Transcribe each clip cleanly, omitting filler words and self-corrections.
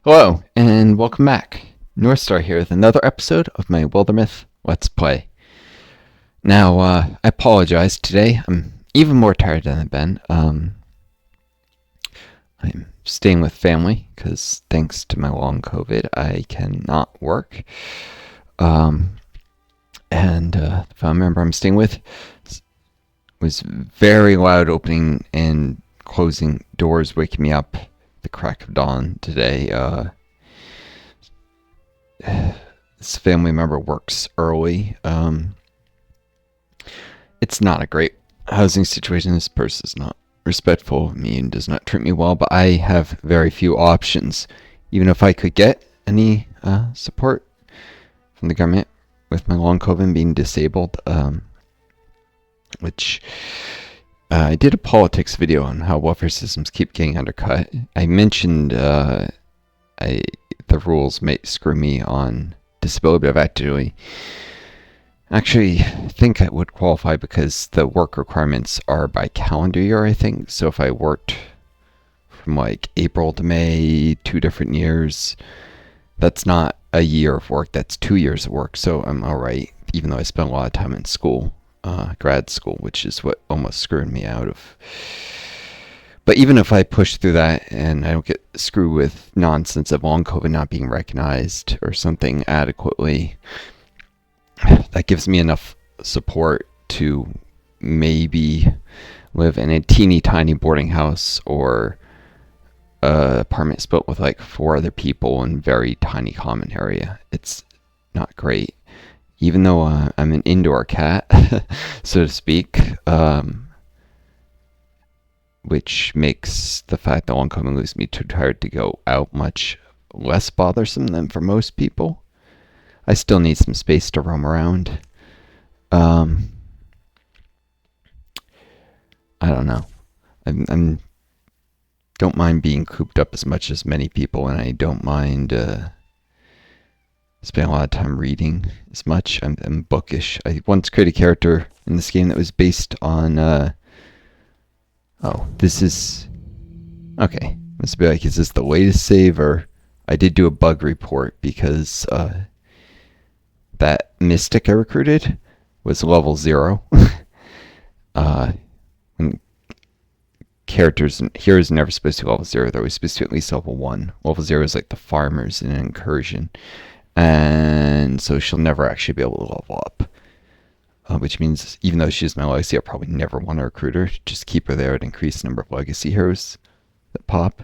Hello, and welcome back. Northstar here with another episode of my Wildermyth Let's Play. Now, I apologize today. I'm even more tired than I've been. I'm staying with family because thanks to my long COVID, I cannot work. And the family member I'm staying with was very loud opening and closing doors, waking me up the crack of dawn today. This family member works early. It's not a great housing situation. This person is not respectful of me and does not treat me well, but I have very few options. Even if I could get any support from the government with my long COVID being disabled, which I did a politics video on how welfare systems keep getting undercut. I mentioned the rules may screw me on disability, but I've actually think I would qualify because the work requirements are by calendar year, I think. So if I worked from like April to May, 2 different years, that's not a year of work, that's 2 years of work. So I'm all right, even though I spent a lot of time in school. Grad school, which is what almost screwed me out of. But even if I push through that and I don't get screwed with nonsense of long COVID not being recognized or something adequately, that gives me enough support to maybe live in a teeny tiny boarding house or apartment split with like 4 other people in very tiny common area. It's not great. Even though I'm an indoor cat, so to speak, which makes the fact that long COVID leaves me too tired to go out much less bothersome than for most people. I still need some space to roam around. I don't know. I'm don't mind being cooped up as much as many people, and I don't mind spend a lot of time reading as much. I'm bookish. I once created a character in this game that was based on this is okay. Must be like, is this the latest save? Or I did do a bug report because that mystic I recruited was level 0. And characters and heroes are never supposed to be level 0. They're always supposed to be at least level 1. Level 0 is like the farmers in an incursion. And so she'll never actually be able to level up. Which means even though she's my legacy, I'll probably never want to recruit her. Just keep her there at increased number of legacy heroes that pop.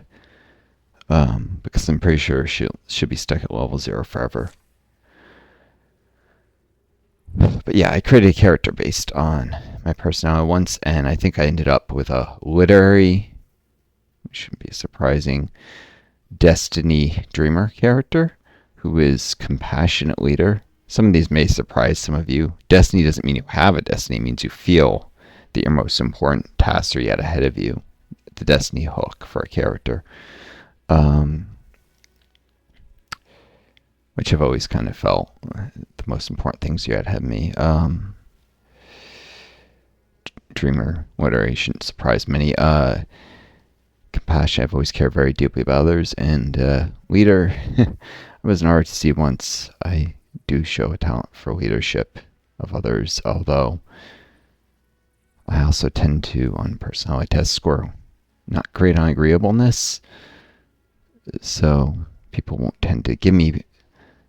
Because I'm pretty sure she'll be stuck at level 0 forever. But yeah, I created a character based on my personality once, and I think I ended up with a literary, which shouldn't be surprising, Destiny Dreamer character, who is compassionate leader. Some of these may surprise some of you. Destiny doesn't mean you have a destiny. It means you feel that your most important tasks are yet ahead of you. The destiny hook for a character. Which I've always kind of felt the most important things yet ahead of me. Dreamer, literary, shouldn't surprise many. Compassion, I've always cared very deeply about others. And leader, I was an RTC once. I do show a talent for leadership of others, although I also tend to, on personality test score, not great on agreeableness. So people won't tend to give me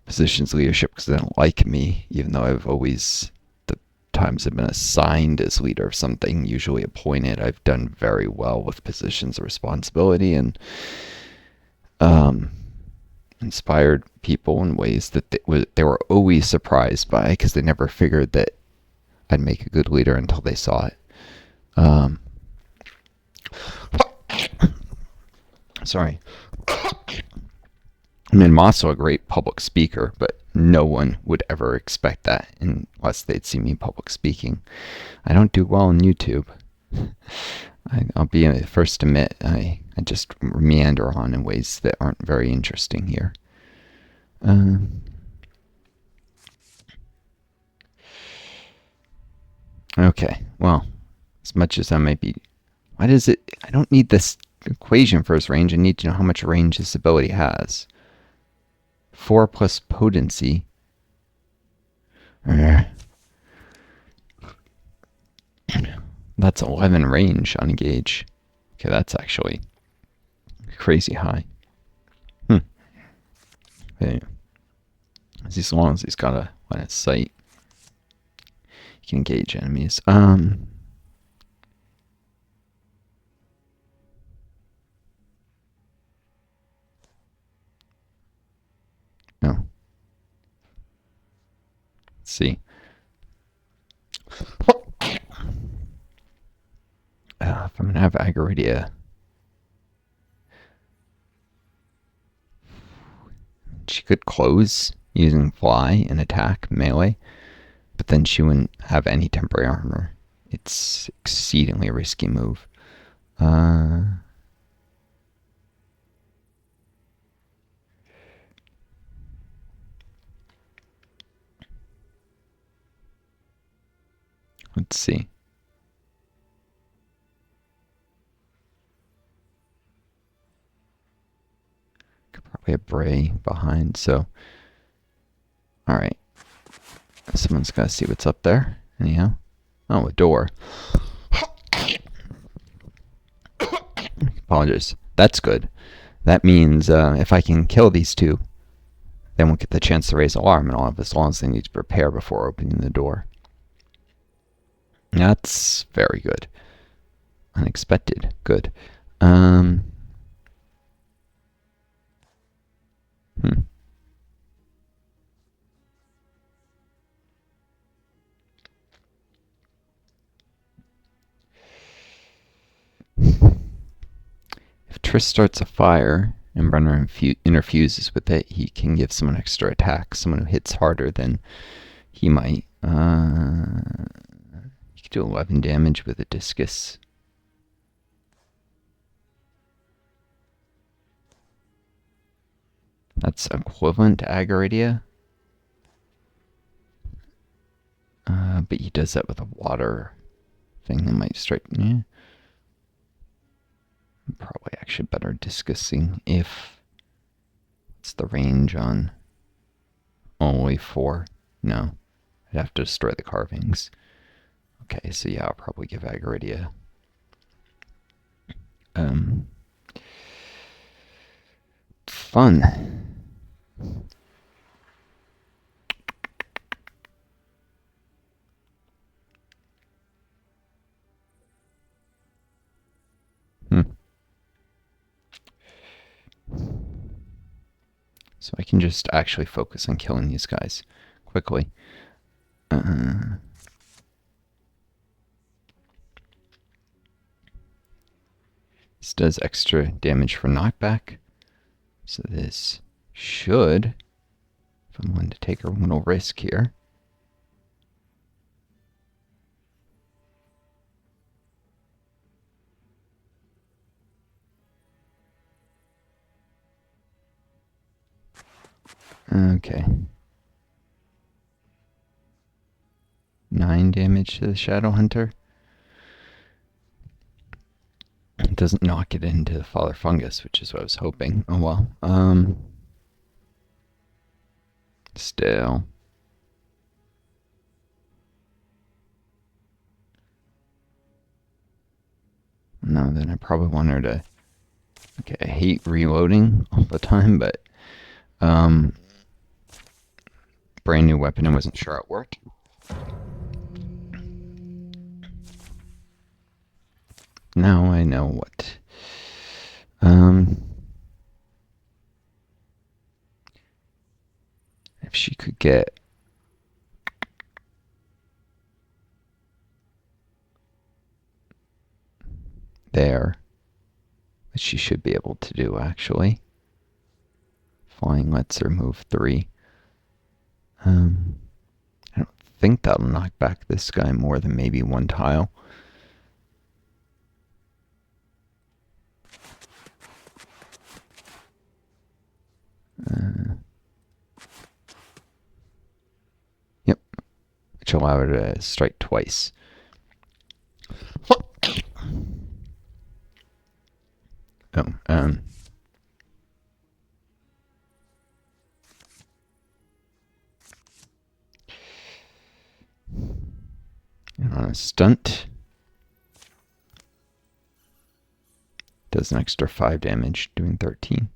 positions of leadership because they don't like me, even though I've always, the times I've been assigned as leader of something, usually appointed, I've done very well with positions of responsibility and inspired people in ways that they were always surprised by, because they never figured that I'd make a good leader until they saw it. Sorry. I mean, I'm also a great public speaker, but no one would ever expect that unless they'd see me public speaking. I don't do well on YouTube. I'll be the first to admit I just meander on in ways that aren't very interesting here. Okay, well, as much as I might be... Why does it... I don't need this equation for his range. I need to know how much range this ability has. 4 plus potency. That's 11 range on a gauge. Okay, that's actually crazy high. Okay. As long as he's got a line of sight, he can engage enemies. No. Let's see. If I'm gonna have Agaridia, she could close using fly and attack melee, but then she wouldn't have any temporary armor. It's exceedingly risky move. Let's see. Could probably have Bray behind, so. Alright. Someone's gotta see what's up there. Anyhow. Oh, a door. Apologies. That's good. That means if I can kill these two, they won't get the chance to raise alarm, and I'll have as long as they need to prepare before opening the door. That's very good. Unexpected. Good. If Triss starts a fire and Brenner interfuses with it, he can give someone extra attack. Someone who hits harder than he might. He could do 11 damage with a discus. That's equivalent to Agaridia. But he does that with a water thing that might strike me. Probably actually better discussing if it's the range on only 4. No, I'd have to destroy the carvings. Okay, so yeah, I'll probably give Agaridia. Fun. So I can just actually focus on killing these guys quickly. This does extra damage for knockback. So this should, if I'm willing to take a little risk here. Okay. 9 damage to the Shadow Hunter. It doesn't knock it into the Father Fungus, which is what I was hoping. Oh well. Still. No, then I probably want her to. Okay, I hate reloading all the time, but brand new weapon, I wasn't sure it worked. Now I know what. If she could get there, which she should be able to do actually. Flying lets her move 3. I don't think that'll knock back this guy more than maybe 1 tile. Yep. Which allow her to strike twice. Oh, Stunt. Does an extra 5 damage, doing 13.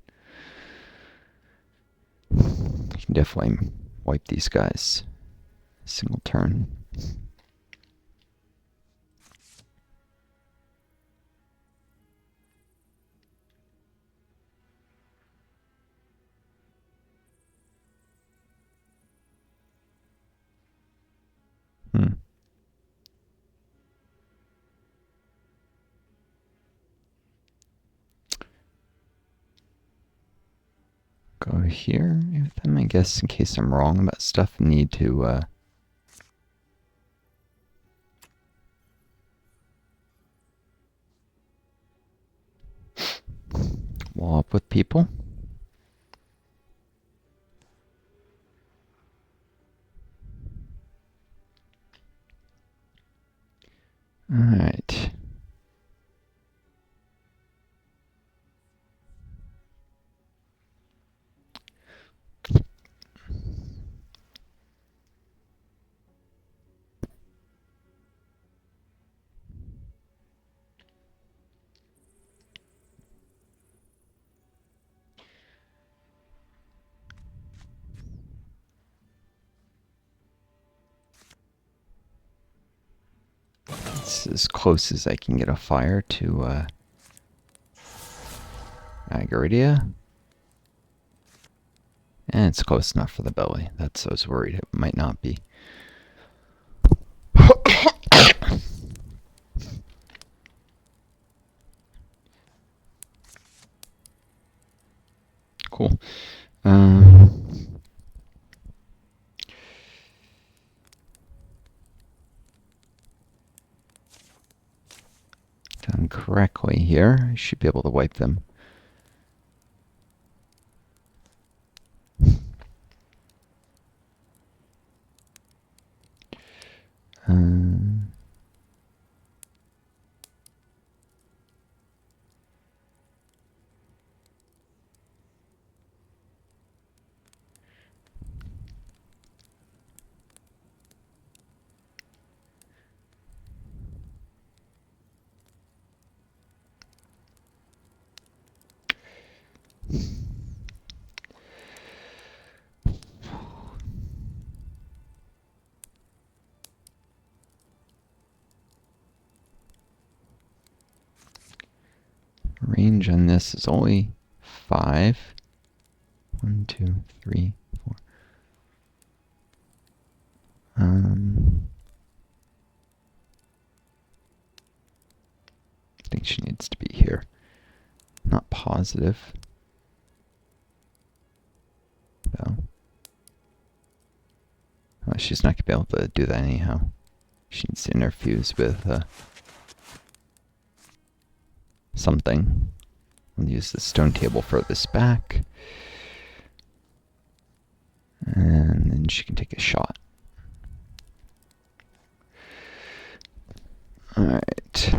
You can definitely wipe these guys. Single turn. Go here with them, I guess, in case I'm wrong about stuff. Need to wall up with people. Alright. It's as close as I can get a fire to Agaridia. And it's close enough for the belly. That's what I was worried it might not be. Cool. Done correctly here. I should be able to wipe them. Range on this is only 5. 1, 2, 3, 4. I think she needs to be here. Not positive. No. Oh, she's not going to be able to do that anyhow. She needs to interfuse with something. We'll use the stone table furthest back. And then she can take a shot. Alright.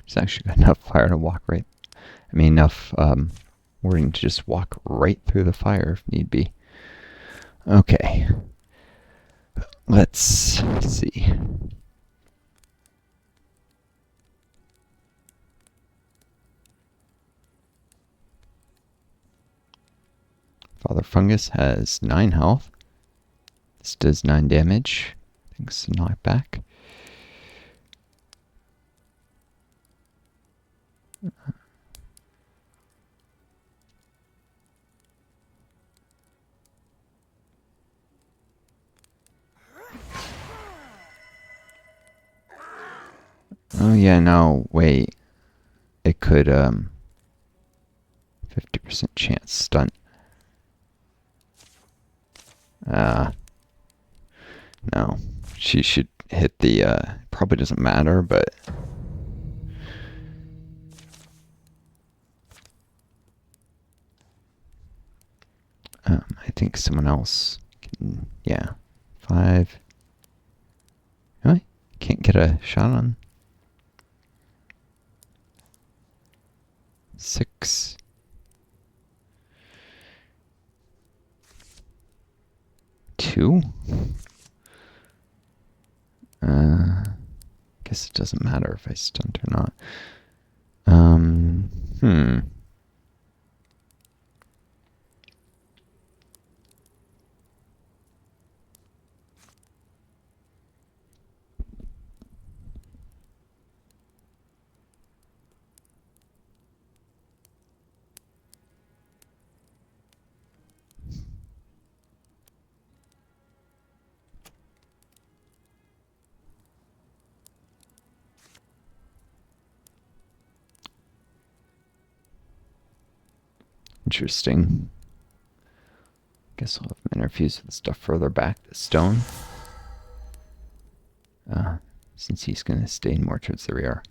She's actually got enough fire to walk right. I mean, enough wording to just walk right through the fire if need be. Okay. Let's see. Father Fungus has 9 health. This does 9 damage. Thanks to knockback. Oh yeah, no, wait. It could 50% chance stunt. No. She should hit the probably doesn't matter, but I think someone else can, yeah. 5. Really? Can't get a shot on. 6. Two. Guess it doesn't matter if I stunt or not. Interesting. Guess I'll have him interfuse with stuff further back to stone. Since he's going to stay more towards the rear.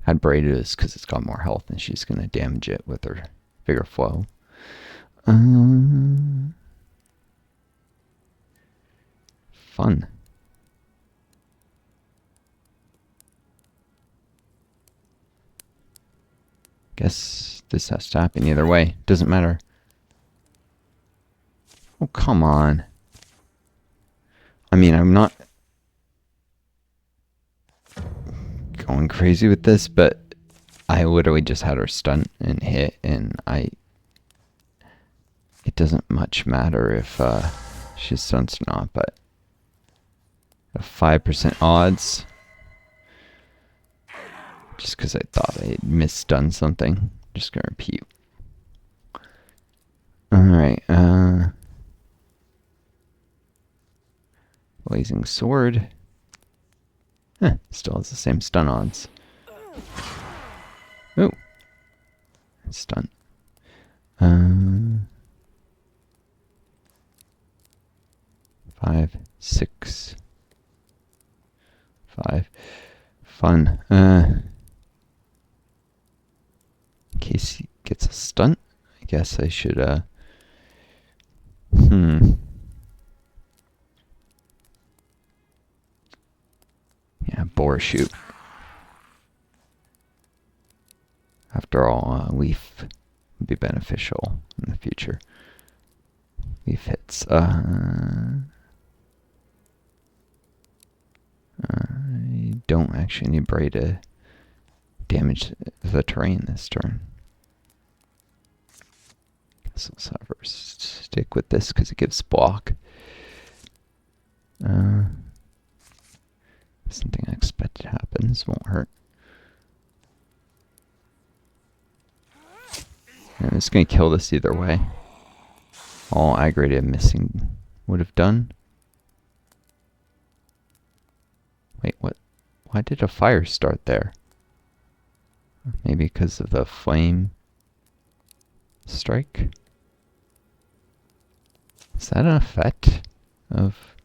Had braided is because it's got more health and she's going to damage it with her bigger flow. Fun. Guess this has to happen either way. Doesn't matter. Oh, come on. I mean, I'm not going crazy with this, but I literally just had her stunt and hit, and it doesn't much matter if she stunts or not, but a 5% odds. Just because I thought I had misdone something. Just gonna repeat. Alright, Blazing Sword. Still has the same stun odds. Ooh. Stun. 5, 6. 5. Fun. In case he gets a stunt, I guess I should, yeah, boar shoot. After all, leaf would be beneficial in the future. Leaf hits. I don't actually need Bray to damage the terrain this turn. Guess let's have her stick with this because it gives block. Something unexpected happens, won't hurt. And it's going to kill this either way. All aggravated missing would have done. Wait, what? Why did a fire start there? Maybe because of the flame strike? Is that an effect of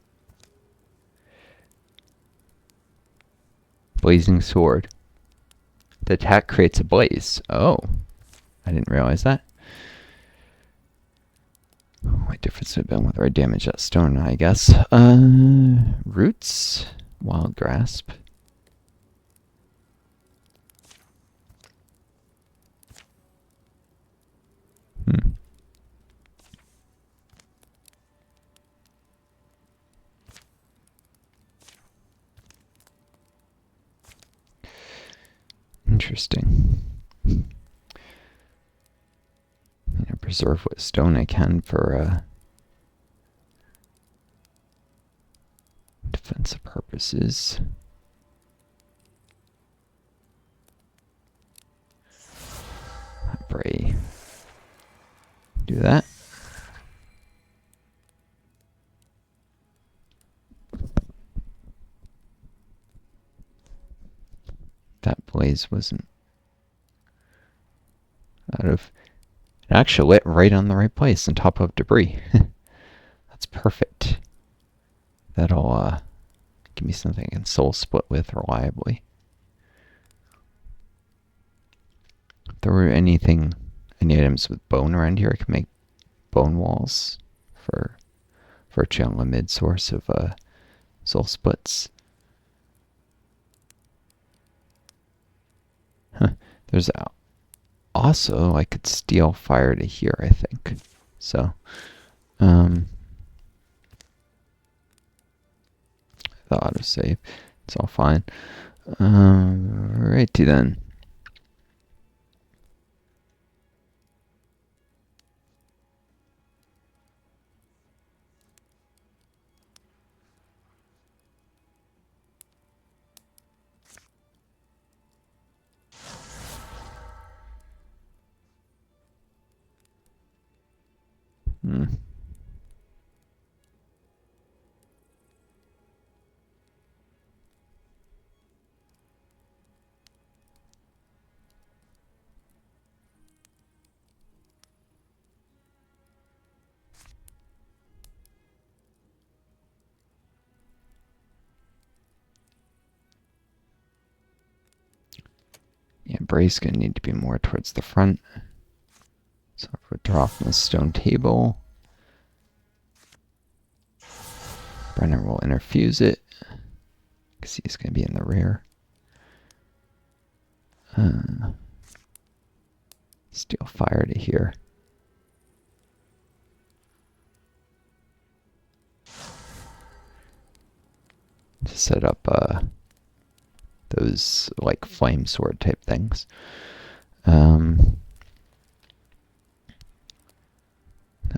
Blazing Sword? The attack creates a blaze. Oh, I didn't realize that. What difference would have been whether I damaged that stone, I guess. Roots? Wild Grasp. Interesting. Preserve what stone I can for defensive purposes. Bray. Do that. That blaze wasn't out of... It actually lit right on the right place on top of debris. That's perfect. That'll give me something I can soul split with reliably. If there were any items with bone around here, I could make bone walls for a channel mid source of soul splits. Huh. There's also, I could steal fire to here, I think. So, the autosave, it's all fine. Righty then. Yeah, Bray's gonna need to be more towards the front. So if we draw from the stone table, Brenner will interfuse it, because he's gonna be in the rear. Steal fire to here. To set up those like flame sword type things.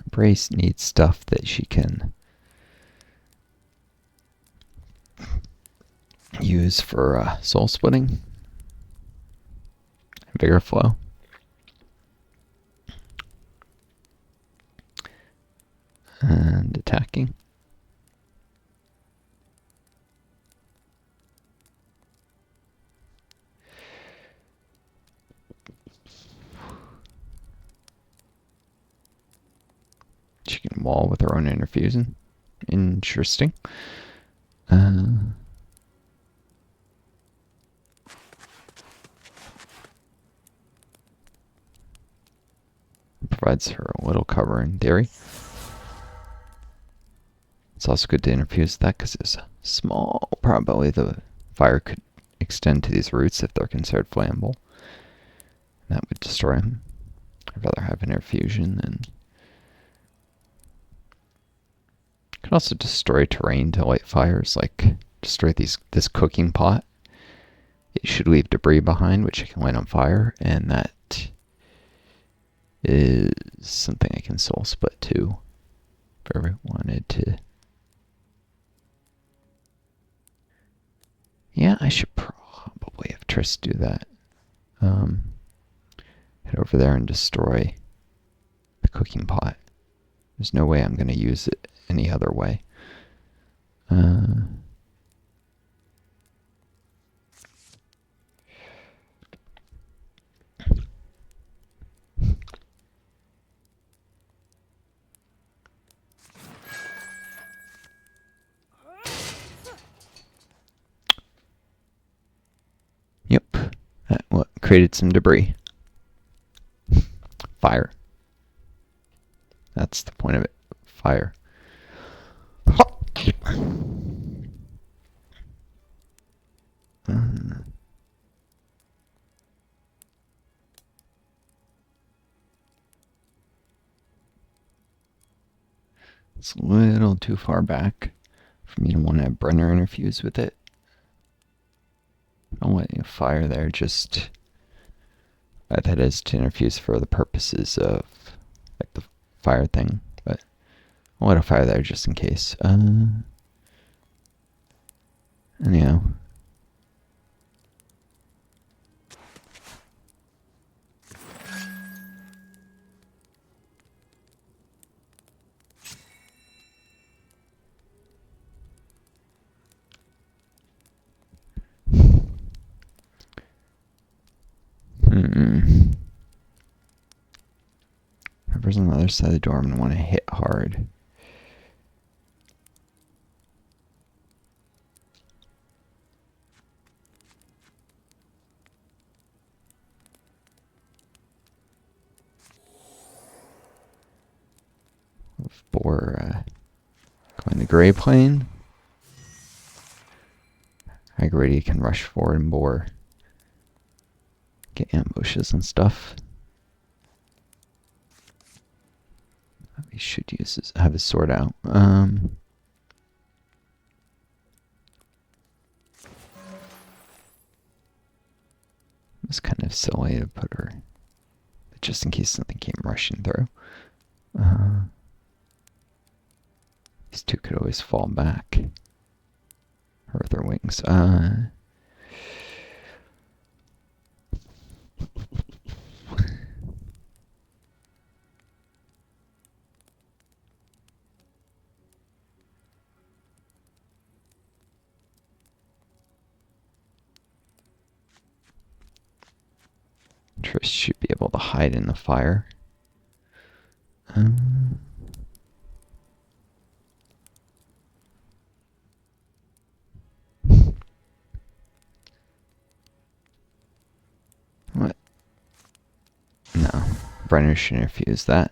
Brace needs stuff that she can use for soul splitting, vigor flow, and attacking. She can wall with her own interfusion. Interesting. Provides her a little cover in theory. It's also good to interfuse that because there's a small probability the fire could extend to these roots if they're considered flammable. That would destroy them. I'd rather have an interfusion than... Could also destroy terrain to light fires, like destroy this cooking pot. It should leave debris behind, which I can light on fire, and that is something I can soul split too, if I ever wanted to. Yeah, I should probably have Triss do that. Head over there and destroy the cooking pot. There's no way I'm going to use it any other way. Yep, that created some debris. Fire. That's the point of it. Fire. It's a little too far back for me to want to have Brenner interfuse with it. I'll let you fire there, just that is to interfuse for the purposes of like the fire thing, but I'll let a fire there just in case. Anyhow. Whoever's on the other side of the door, I'm going to want to hit hard. Boar going to Gray Plane. High Grady can rush forward and Boar get ambushes and stuff. He should have his sword out. It's kind of silly to put her, but just in case something came rushing through. These two could always fall back. Or with their wings. Trish should be able to hide in the fire. What? No. Brenner should refuse that.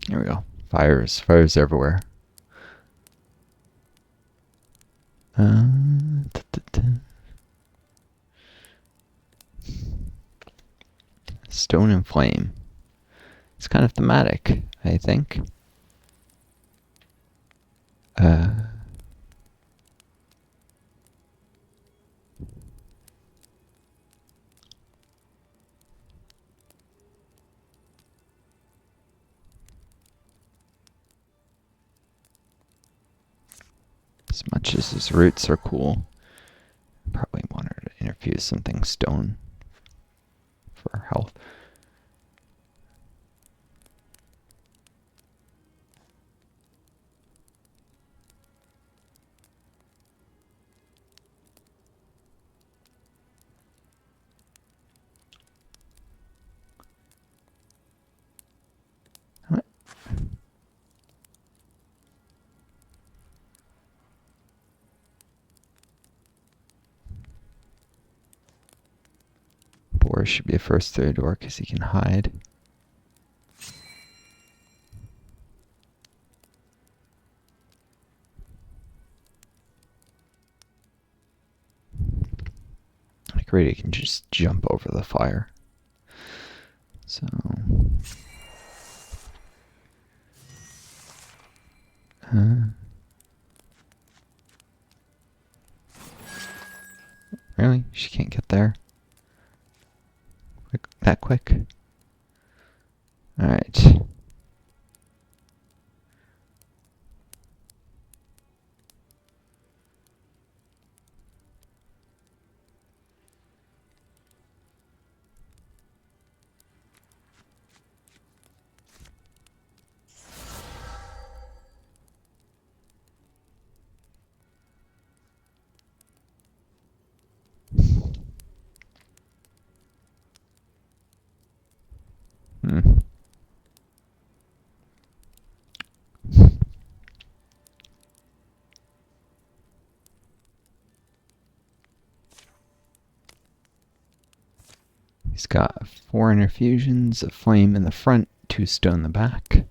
There we go. Fires everywhere. Stone and flame. It's kind of thematic, I think. As much as his roots are cool, probably wanted to infuse something stone for health. Boar should be a first through the door because he can hide. Like really can just jump over the fire. So really? She can't get there? That quick? Alright. He's got 4 infusions, a flame in the front, 2 stone in the back.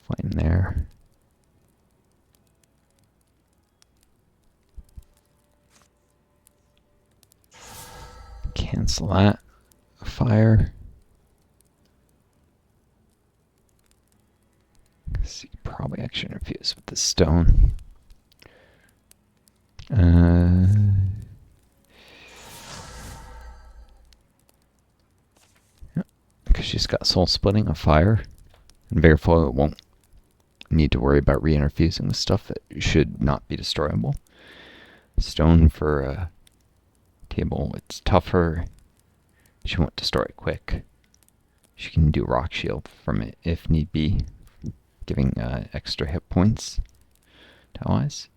Flame there. Cancel that. Fire. So you can probably actually infuse with the stone. she's got soul splitting, a fire, and vigor flow. It won't need to worry about reinterfusing with stuff that should not be destroyable. Stone for a table. It's tougher. She won't destroy it quick. She can do rock shield from it if need be, giving extra hit points to allies.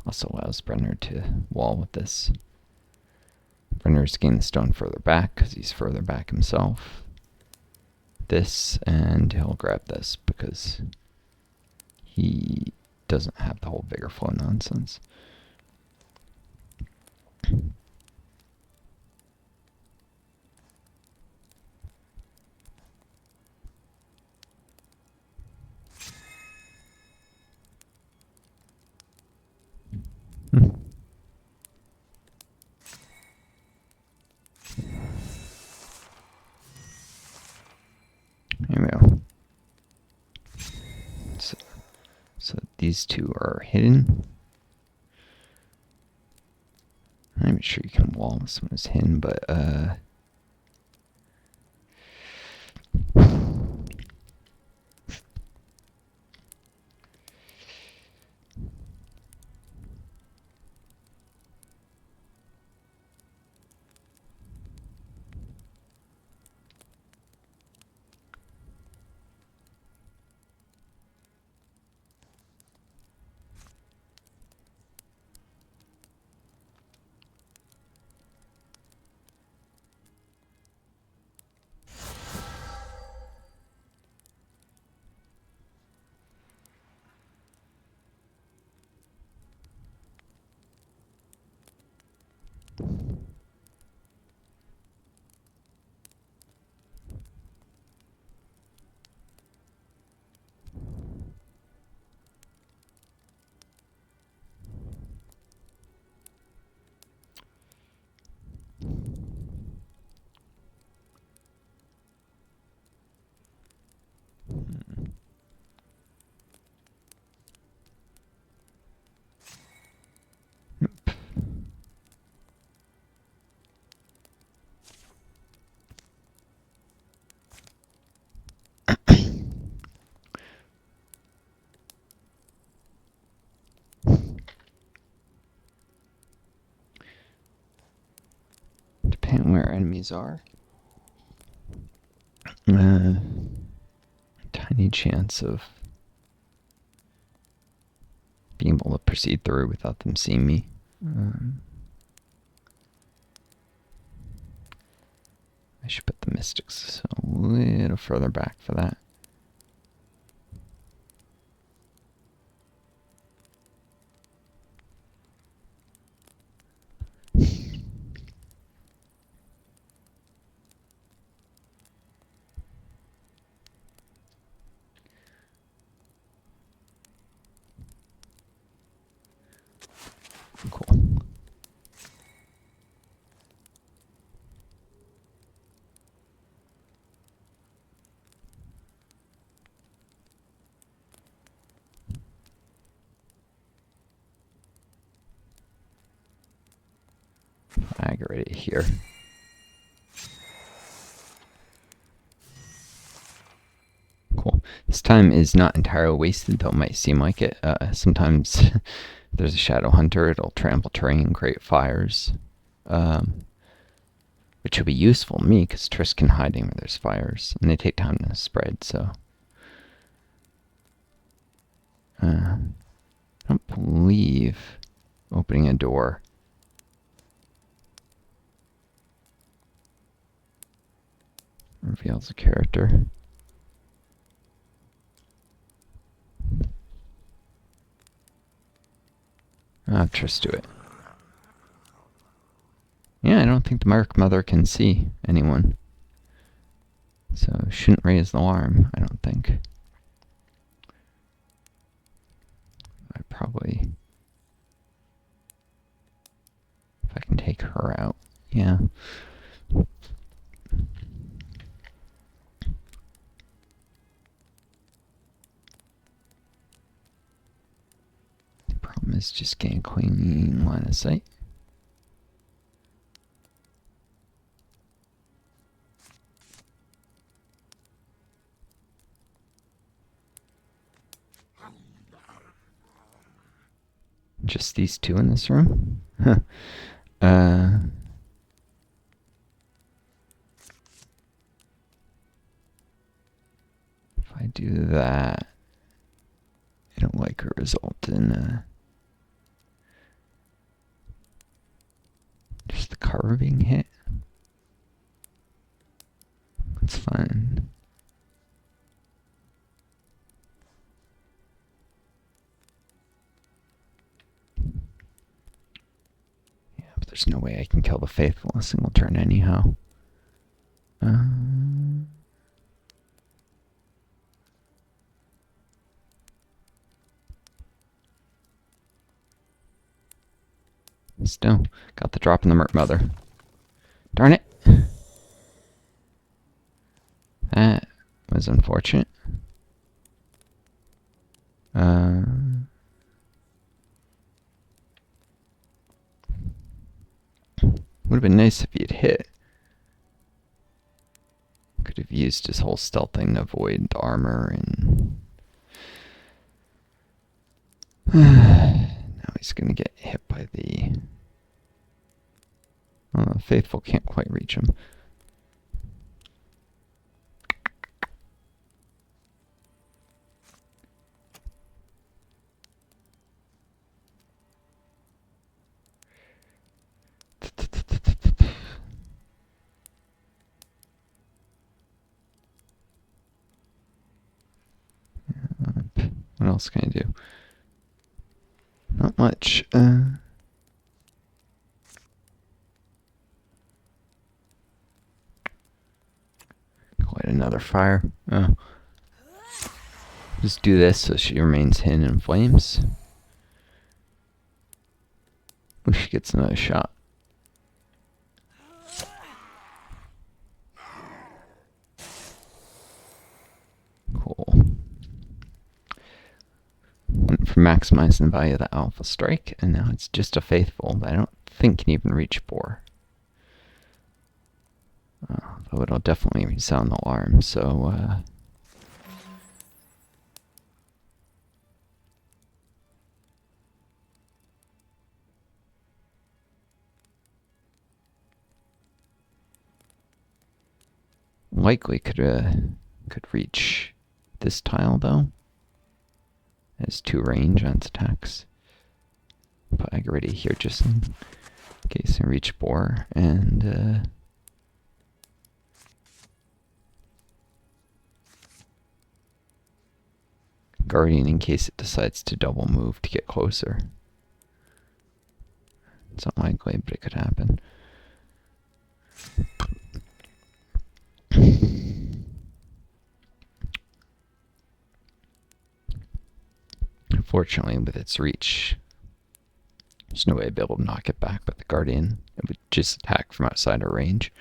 Also allows Brenner to wall with this. Brenner's gain the stone further back because he's further back himself. This, and he'll grab this because he doesn't have the whole vigor flow nonsense. There we go. So these two are hidden. I'm not even sure you can wall this one is hidden, but depending where enemies are, tiny chance of being able to proceed through without them seeing me. I should put the mystics a little further back for that. Cool. I get ready here. Cool. This time is not entirely wasted, though it might seem like it. Sometimes there's a shadow hunter, it'll trample terrain, create fires, which will be useful to me because Triss can hide anywhere there's fires, and they take time to spread. So I don't believe opening a door reveals a character. I'll Triss do it. Yeah, I don't think the Mark Mother can see anyone. So shouldn't raise the alarm, I don't think. I probably... if I can take her out, yeah. The problem is just getting a clean line of sight. Just these two in this room? Huh. If I do that, it'll likely result in just the carver being hit. That's fine. Yeah, but there's no way I can kill the faithful in a single turn anyhow. Still, got the drop in the Merc Mother. Darn it! That was unfortunate. Would have been nice if he had hit. Could have used his whole stealth thing to avoid the armor, and now he's gonna get hit by the faithful. Can't quite reach him. What else can I do? Not much. Quite another fire. Oh. Just do this so she remains hidden in flames. Ooh, she gets another shot. Cool. Went for maximizing the value of the Alpha Strike, and now it's just a faithful that I don't think can even reach 4. Though it'll definitely sound the alarm, so likely could reach this tile though. It has 2 range on its attacks. Put Aggrity here just in case I reach 4, and Guardian in case it decides to double move to get closer. It's unlikely, but it could happen. Unfortunately, with its reach, there's no way I'd be able to knock it back, but the Guardian, it would just attack from outside our range.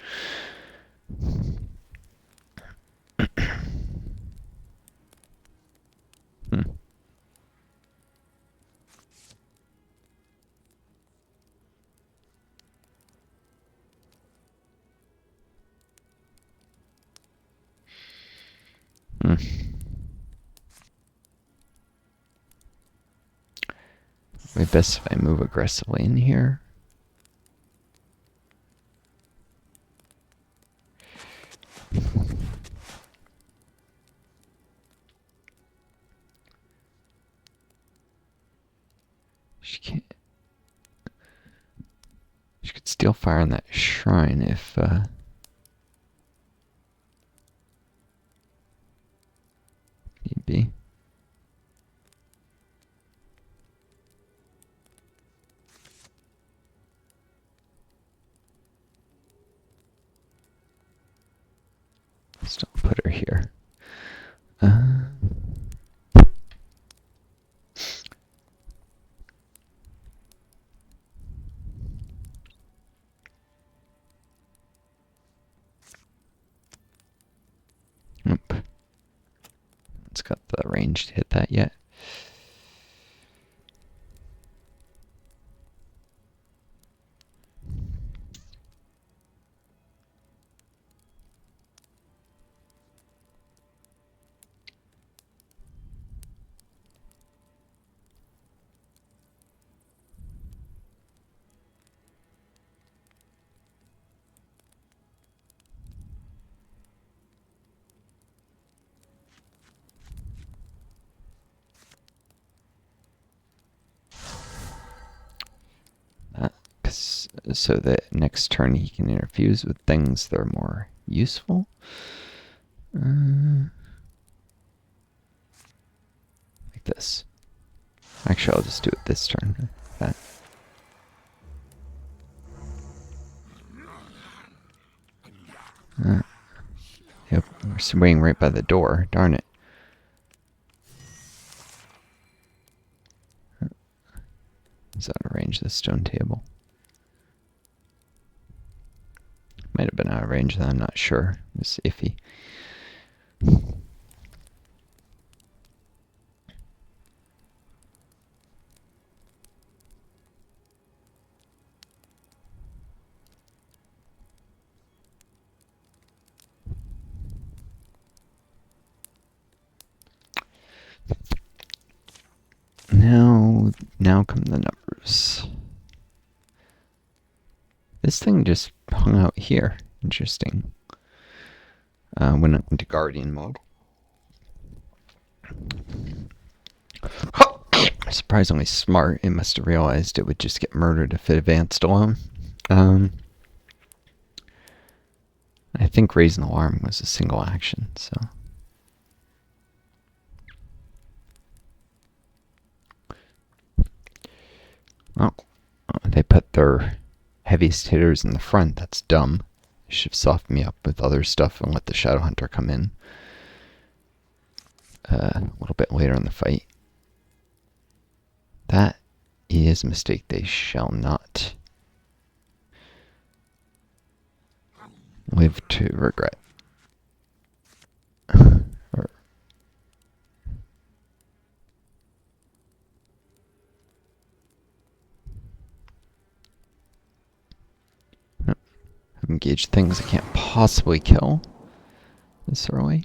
Maybe best if I move aggressively in here. She can't. She could steal fire on that shrine if need be. Still put her here. Nope. It's got the range to hit that yet. so that next turn he can interfuse with things that are more useful. Like this. Actually, I'll just do it this turn. That. Yep, we're swinging right by the door. Darn it. Is out of range, this stone table? Might have been out of range, then I'm not sure. It's iffy. Now come the numbers. This thing just hung out here. Interesting. Went into Guardian mode. Surprisingly smart. It must have realized it would just get murdered if it advanced alone. I think raising alarm was a single action, so. Oh, they put their heaviest hitters in the front. That's dumb. They should have softened me up with other stuff and let the Shadow Hunter come in a little bit later in the fight. That is a mistake they shall not live to regret. Engage things I can't possibly kill this early.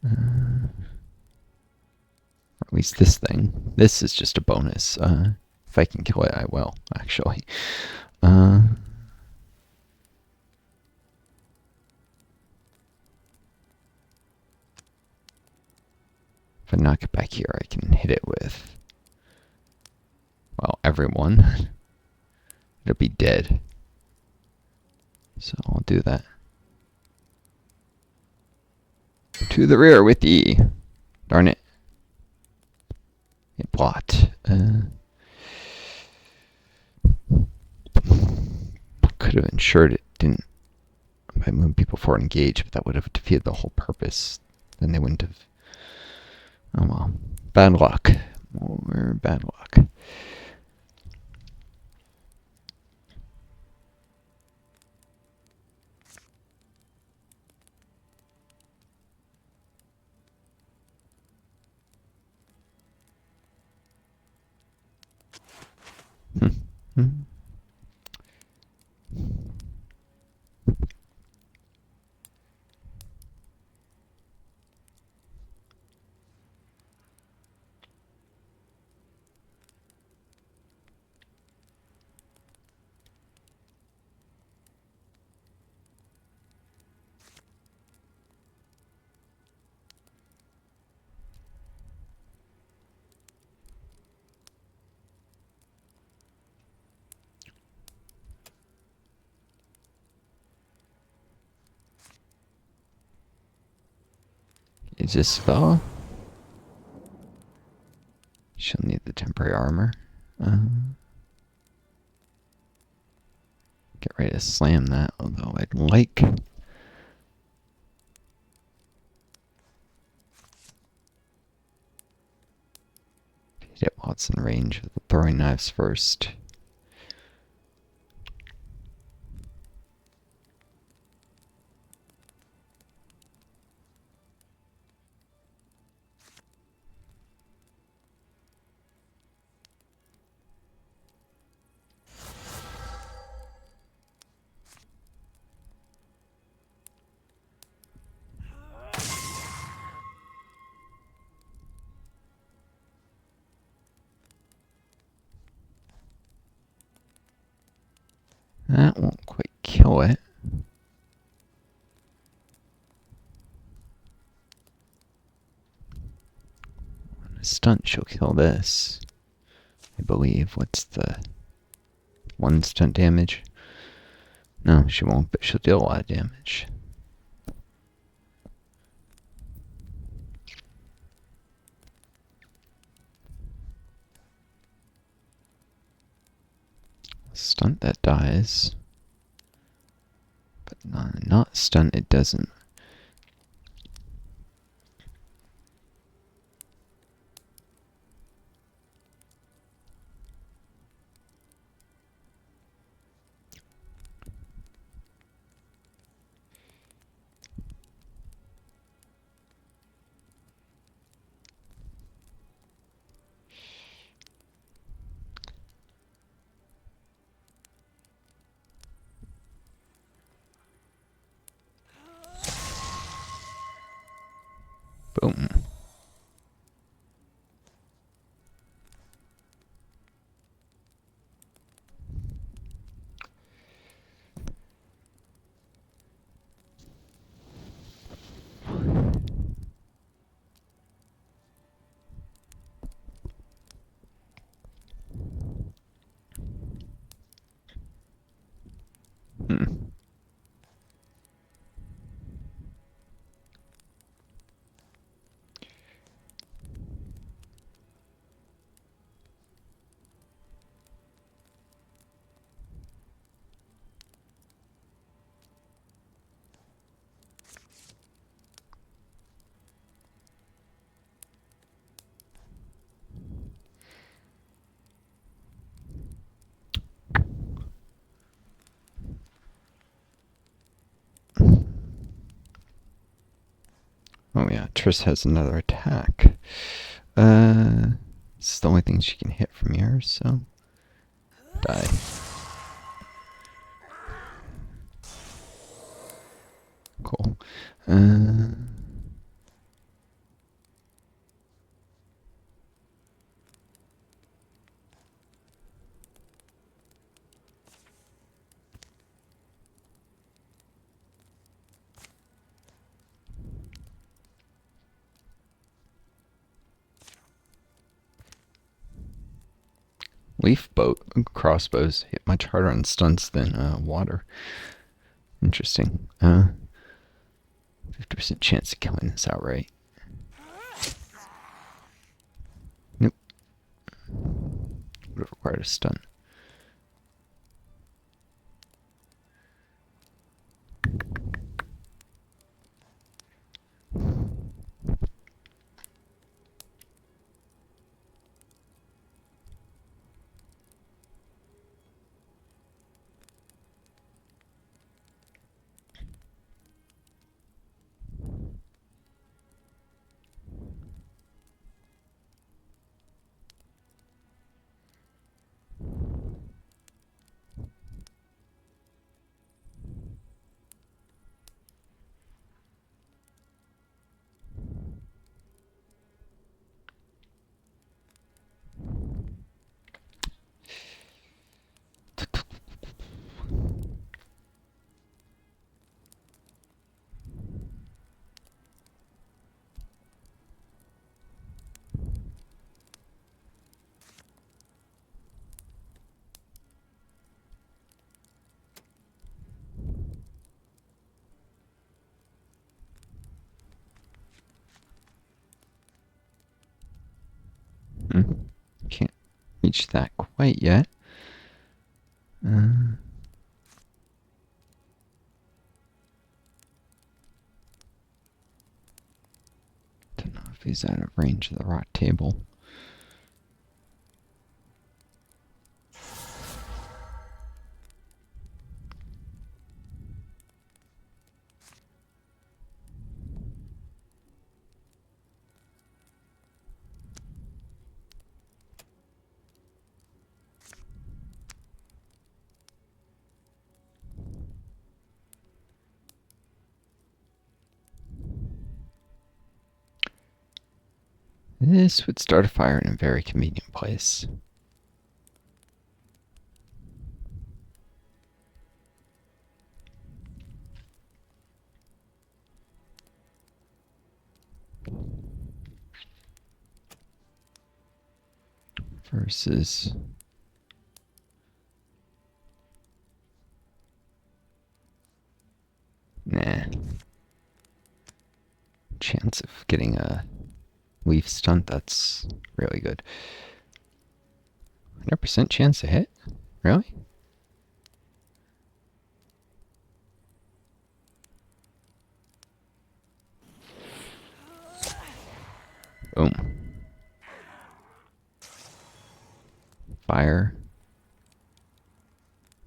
Or at least this thing. This is just a bonus. If I can kill it, I will, actually. If I knock it back here, I can hit it with, well, everyone. It'll be dead. So I'll do that. To the rear with E. Darn it. It blocked. Could have ensured it didn't by moving people forward and engage, but that would have defeated the whole purpose. Then they wouldn't have. Oh well. Bad luck. More bad luck. Is this spell? She'll need the temporary armor. Get ready to slam that, although I'd like. Hit it while it's in range of the throwing knives first. That won't quite kill it. On a stunt, she'll kill this. I believe. What's the 1 stunt damage? No, she won't, but she'll deal a lot of damage. Stunt that dies. But not stunt it doesn't. Boom. Hmm. Oh yeah, Triss has another attack. This is the only thing she can hit from here, so die. Cool. Leaf boat crossbows hit much harder on stunts than water. Interesting. 50% chance of killing this outright. Nope. Would have required a stun. Can't reach that quite yet. Don't know if he's out of range of the rock table. This would start a fire in a very convenient place. versus nah. Chance of getting a leaf stunt, that's really good. 100% chance to hit? Really? Boom. Fire.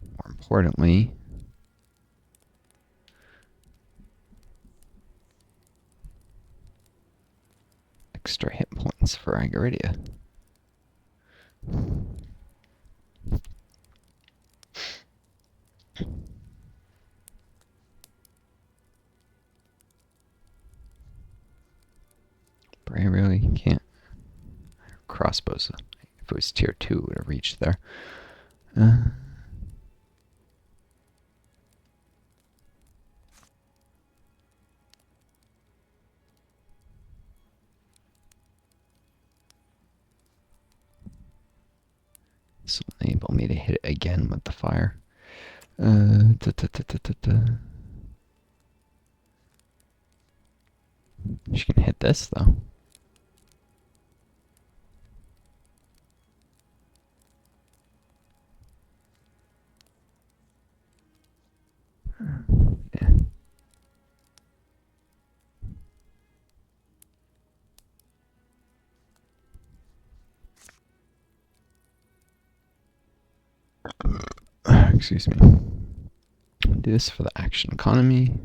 More importantly, extra hit points for Agaridia. But I really can't. Crossbows. If it was tier 2, it would have reached there. This will enable me to hit it again with the fire. She can hit this, though. Yeah. Excuse me. Do this for the action economy.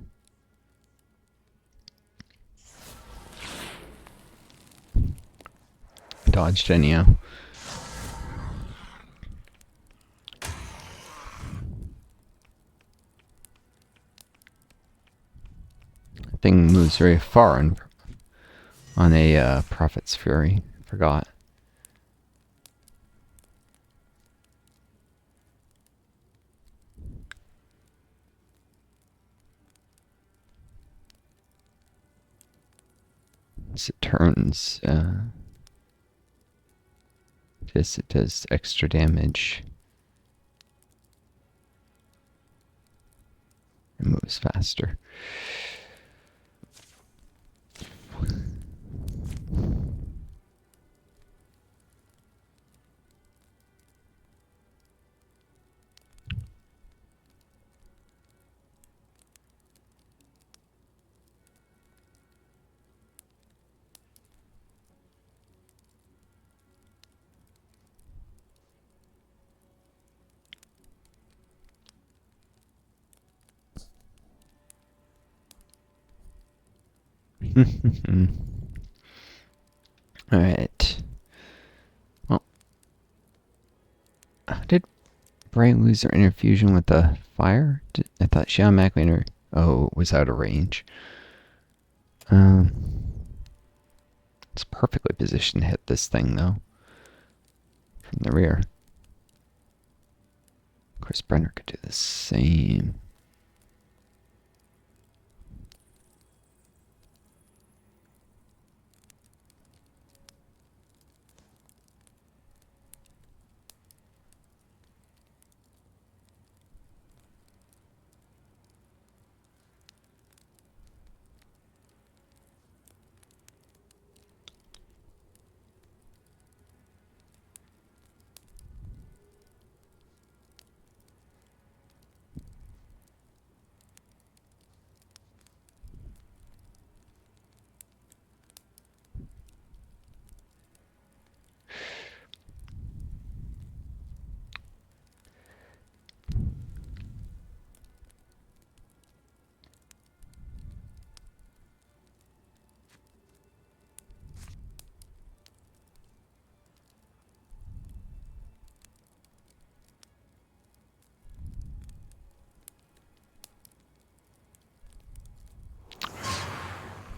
Dodged anyhow. Thing moves very far on a Prophet's Fury. Forgot. As it turns, it does extra damage. It moves faster. Alright. Well, did Bright lose her interfusion with the fire? I thought she automatically was out of range. It's perfectly positioned to hit this thing, though. From the rear. Of course, Brenner could do the same.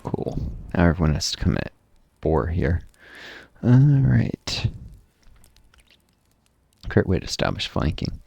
Cool. Now everyone has to come at 4 here. Alright. Great way to establish flanking.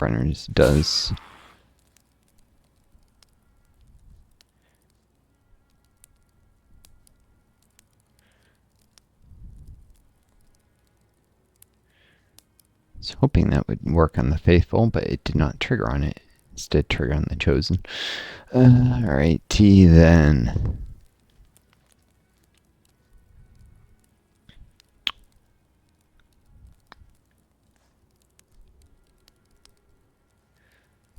Pathfinders does. I was hoping that would work on the Faithful, but it did not trigger on it. Instead, trigger on the Chosen. Alright, then.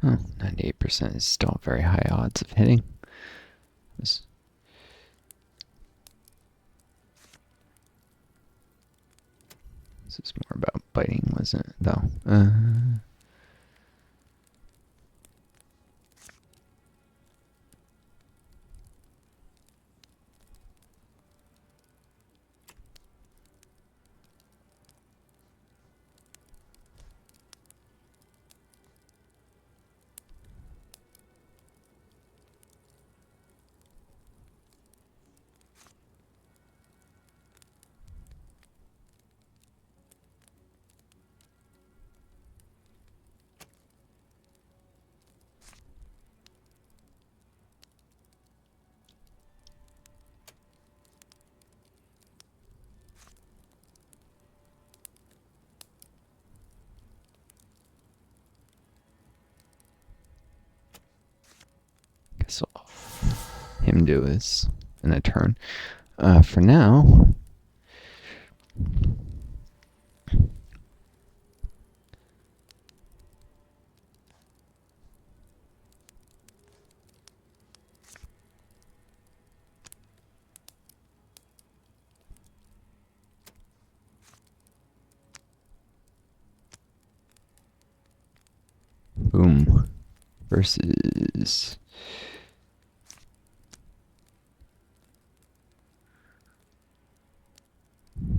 Oh, 98% is still very high odds of hitting. This is more about biting, wasn't it, though? Guess I'll him do is in a turn. For now, boom versus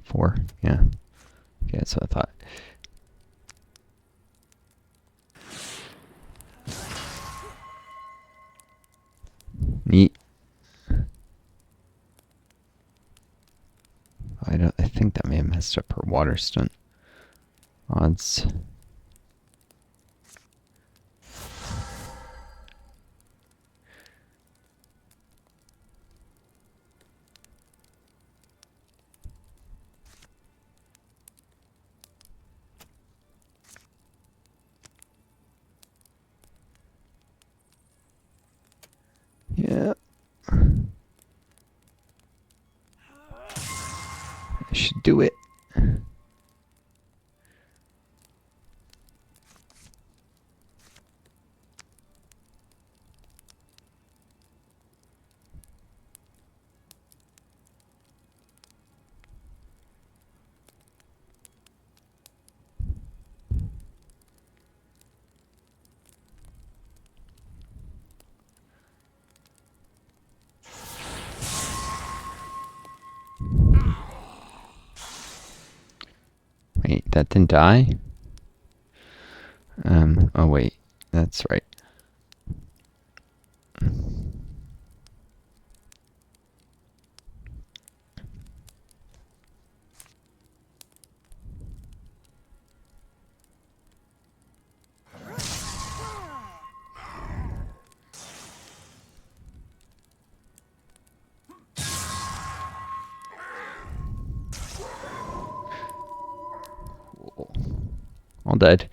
4. Yeah. Okay, that's what I thought. Neat. I think that may have messed up her water stunt odds. Yeah. I should do it. Wait, that didn't die? Oh wait, that's right. All dead.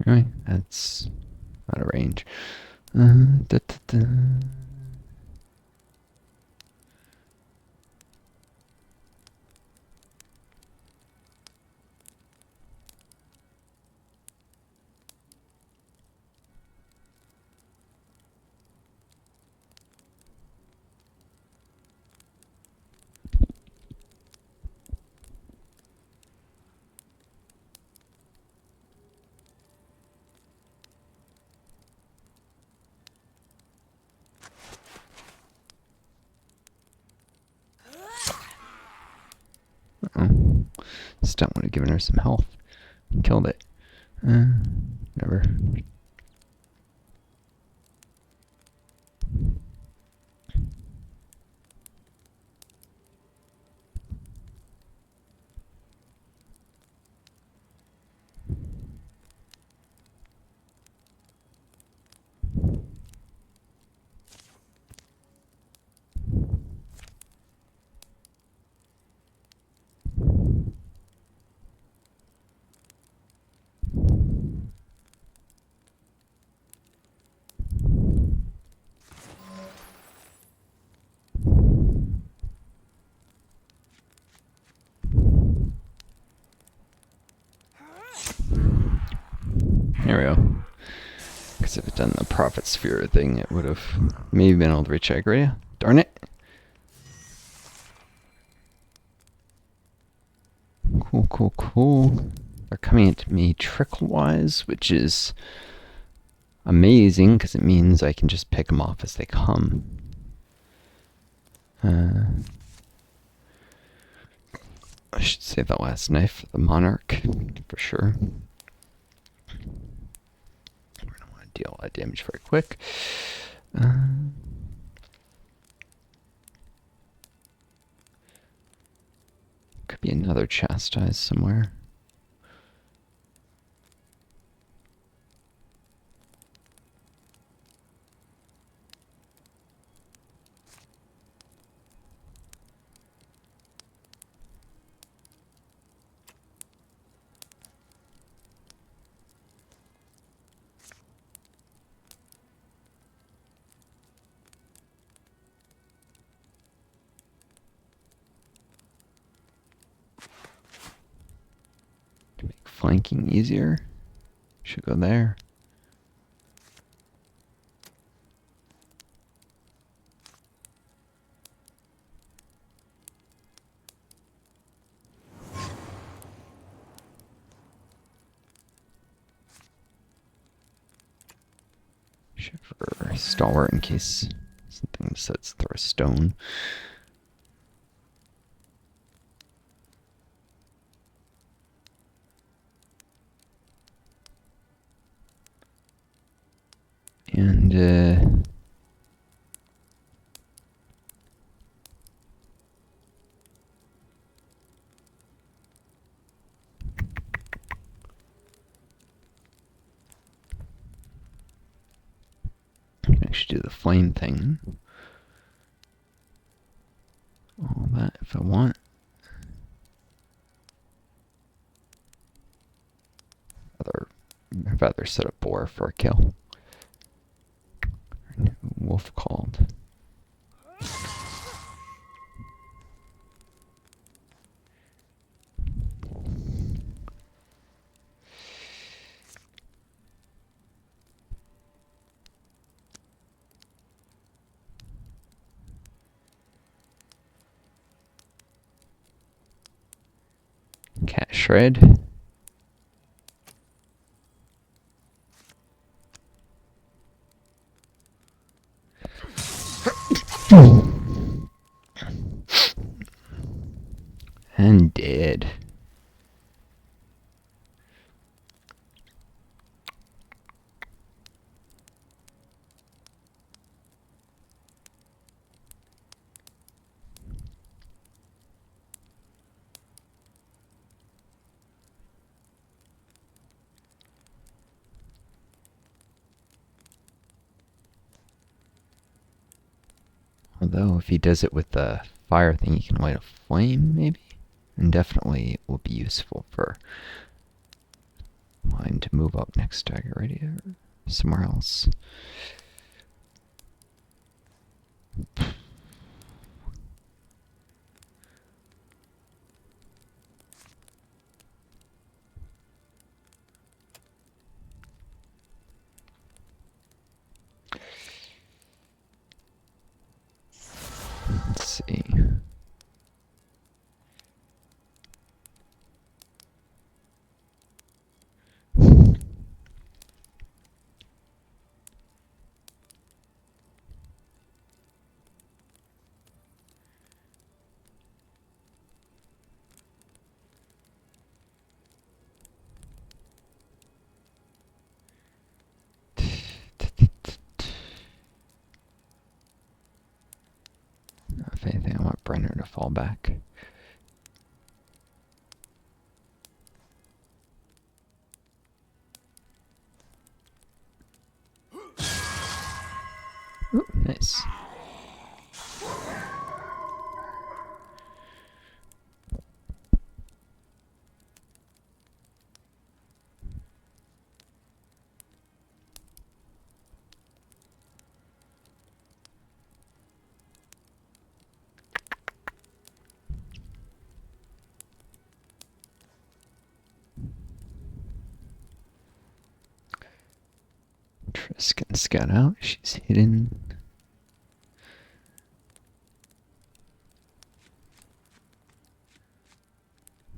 Really? That's out of range. Da, da, da. Uh-oh. Stunt would have given her some health. Killed it. Never. There we go. Because if it done the Prophet Sphere thing, it would have maybe been able to reach Agria. Darn it. Cool, cool, cool. They're coming at me trickle-wise, which is amazing because it means I can just pick them off as they come. I should save that last knife for the Monarch, for sure. We're going to want to deal a lot of damage very quick. Could be another Chastise somewhere. To make flanking easier, should go there. For stalwart in case something decides to throw a stone. And I should do the flame thing. All that if I want. I'd rather set a boar for a kill. Wolf called. Cat shred. And dead. Although, if he does it with the fire thing, he can light a flame, maybe? And definitely it will be useful for mine to move up next to Agaradia or somewhere else. Let's see. Brenner to fall back. Ooh, nice. Triss can scout out. She's hidden.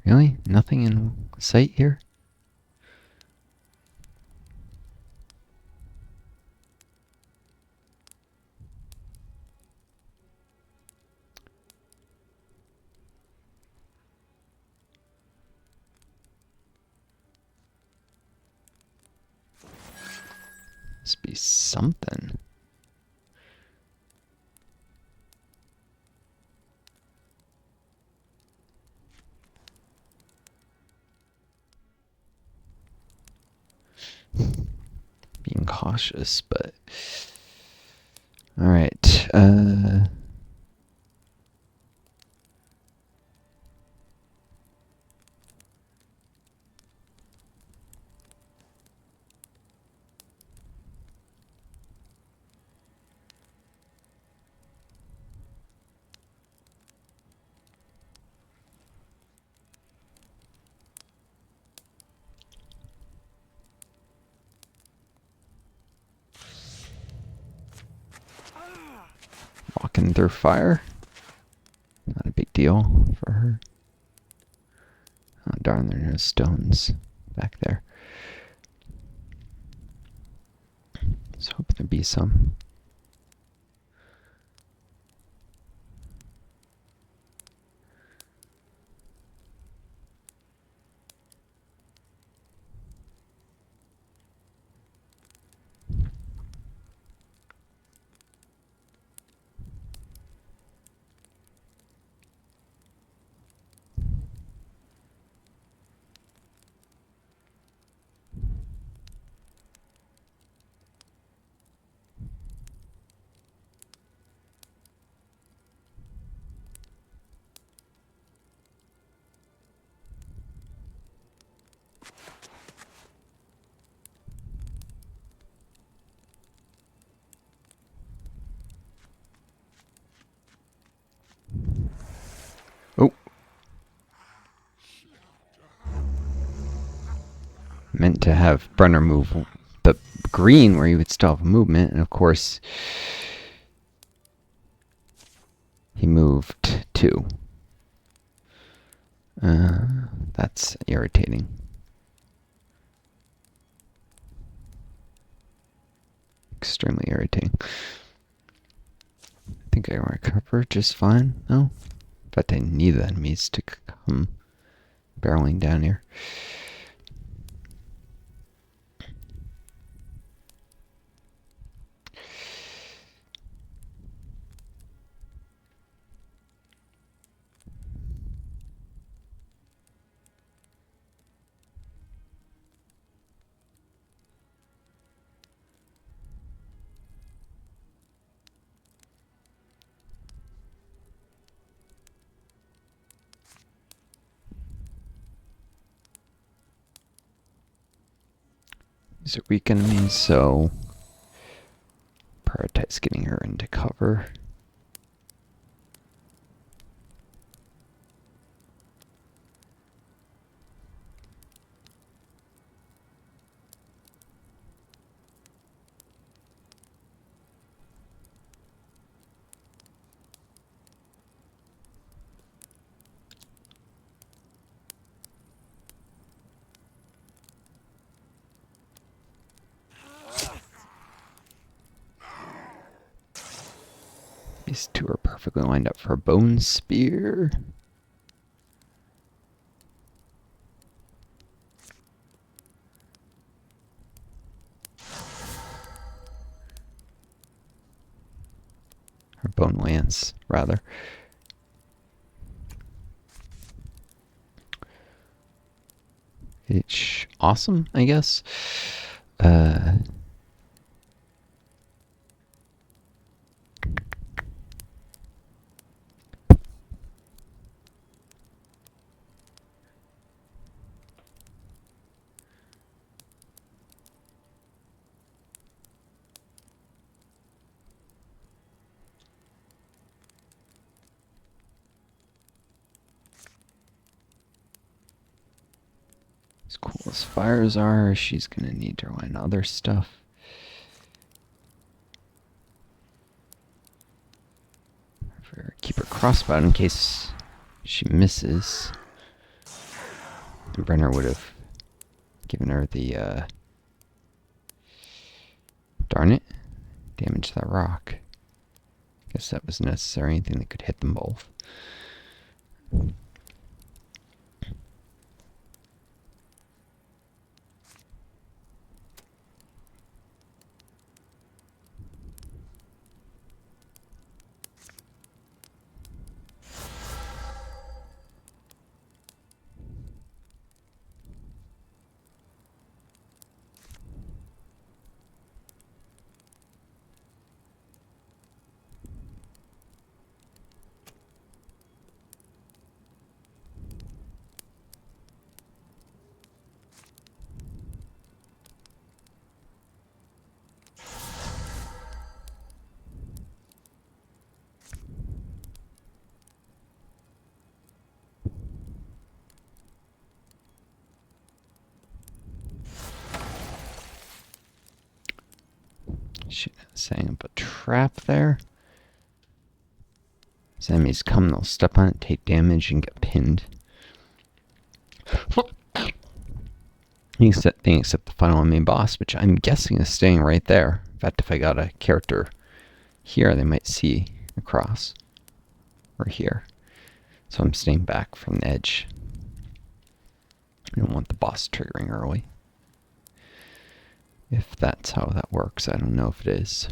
Really? Nothing in sight here? Must be something. Being cautious, but all right. Walking through fire. Not a big deal for her. Oh darn, there are no stones back there. I was hoping there'd be some. Oh. Meant to have Brenner move the green where he would still have movement, and of course he moved 2. That's irritating. Extremely irritating. I think I recover just fine. No? But I need the enemies to come barreling down here. These are weak enemies, so prioritize getting her into cover. These 2 are perfectly lined up for a bone spear. Or bone lance, rather. It's awesome, I guess. As cool as fires are, she's gonna need to run other stuff. Keep her crossbow in case she misses. And Brenner would have given her the, darn it, damage that rock. Guess that was necessary, anything that could hit them both. Setting up a trap there. As enemies come, they'll step on it, take damage, and get pinned. Except the final main boss, which I'm guessing is staying right there. In fact, if I got a character here, they might see across. Or here. So I'm staying back from the edge. I don't want the boss triggering early. If that's how that works, I don't know if it is.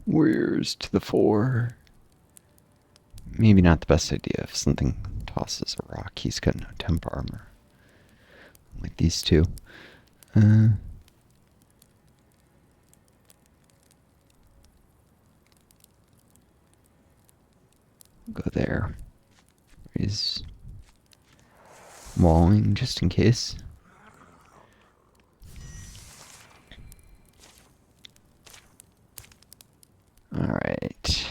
Warriors to the fore. Maybe not the best idea if something tosses a rock. He's got no temp armor. Like these two. Go there. He's walling just in case. Alright.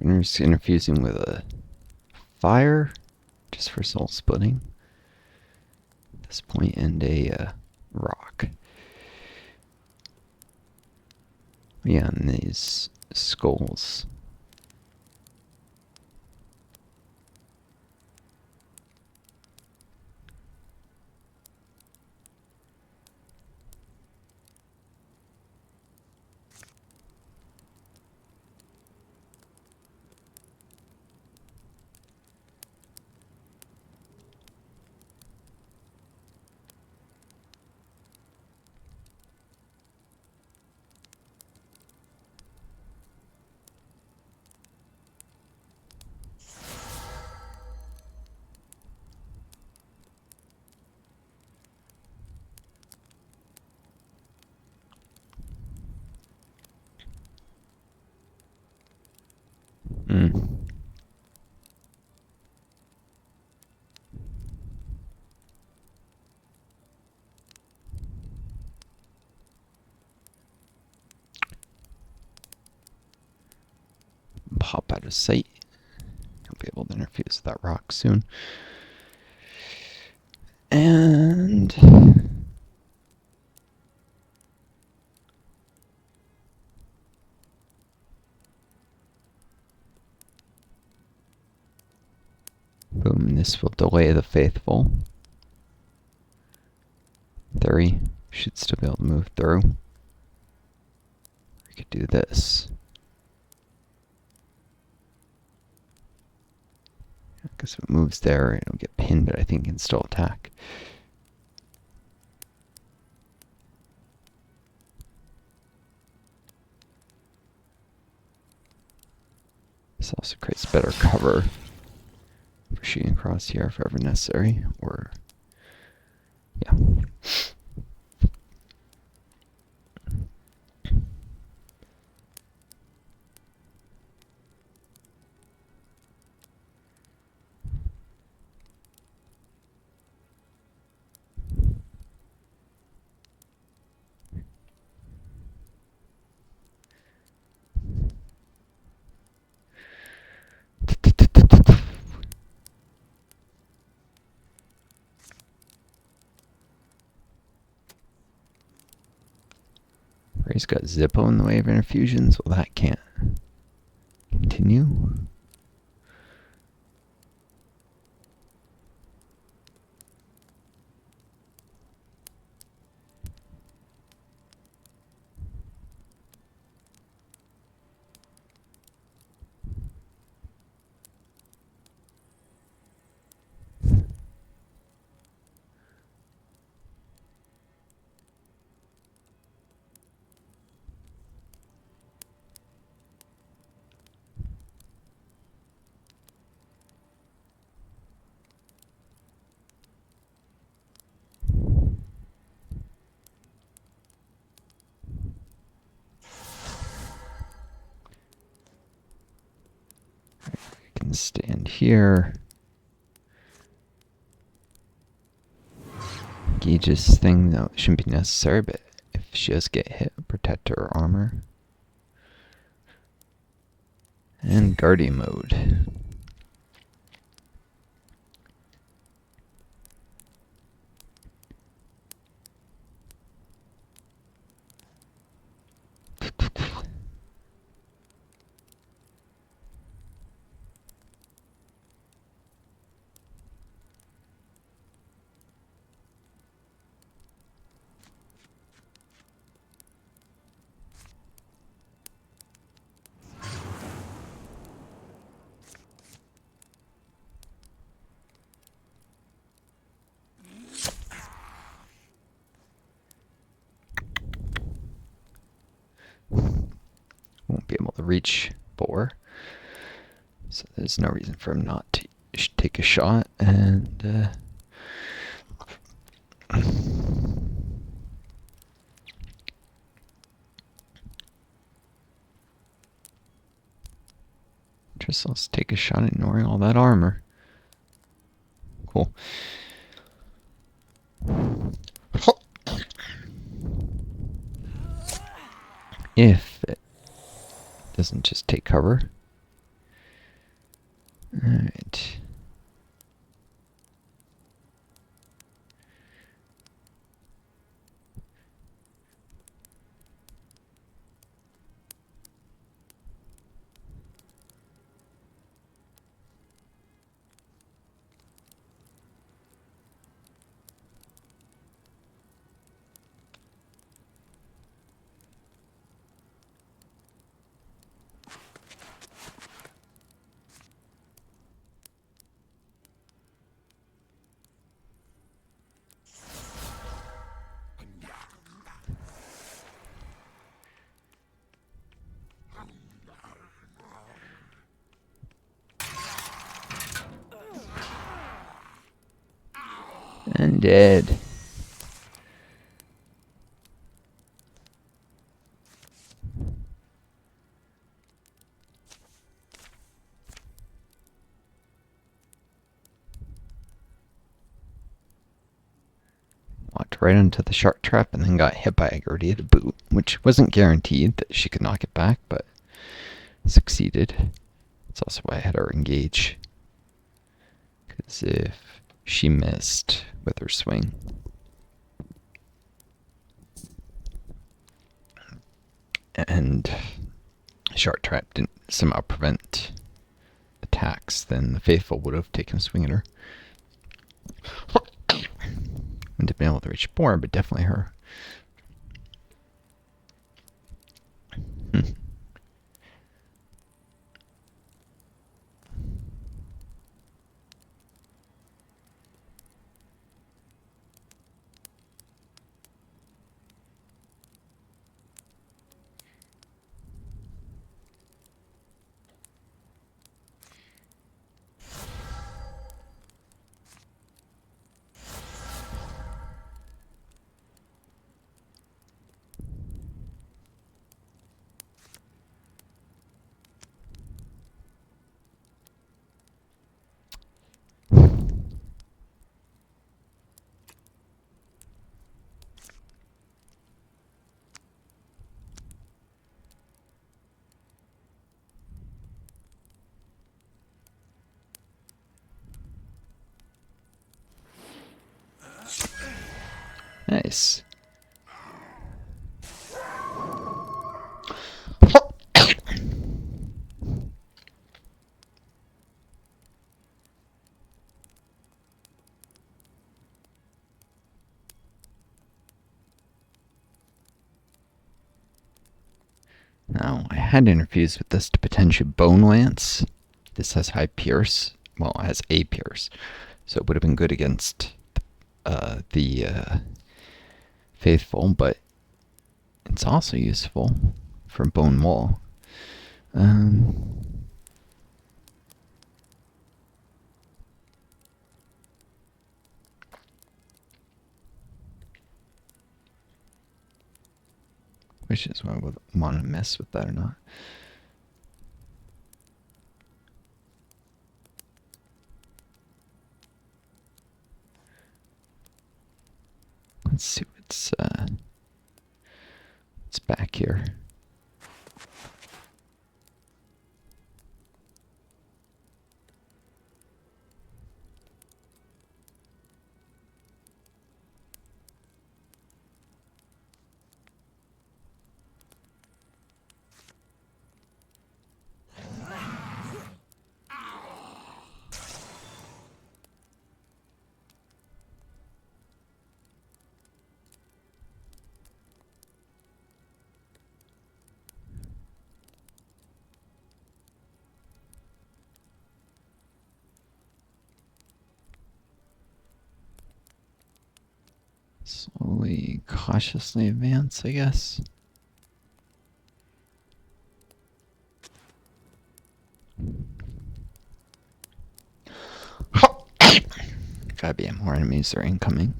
I'm just infusing with a fire, just for soul splitting. At this point, and a rock. Yeah, and these skulls. pop out of sight. I'll be able to interfuse with that rock soon. And boom, this will delay the faithful. Theory, should still be able to move through. We could do this. Because if it moves there, it'll get pinned, but I think it can still attack. This also creates better cover for shooting across here if ever necessary, or yeah. He's got Zippo in the way of interfusions. Well, that can't continue. Can stand here. Gauge's thing, no, it shouldn't be necessary, but if she does get hit, protect her armor. And guardian mode. Won't be able to reach Boar, so there's no reason for him not to take a shot. And just let's take a shot ignoring all that armor. Cool. If it doesn't just take cover. Alright. And dead. Walked right into the shark trap and then got hit by a Gertie to boot, which wasn't guaranteed that she could knock it back, but succeeded. That's also why I had her engage. Because if she missed with her swing, and Shard Trap didn't somehow prevent attacks, then the Faithful would have taken a swing at her. And to be able to reach more, but definitely her. Nice. Now, I had interviews with this to potentially Bone Lance. This has high Pierce. Well, it has a Pierce. So it would have been good against the Faithful, but it's also useful for Bone Wall. Which is why I would want to mess with that or not. Let's see what's back here. Slowly, cautiously advance, I guess. Gotta be more enemies are incoming.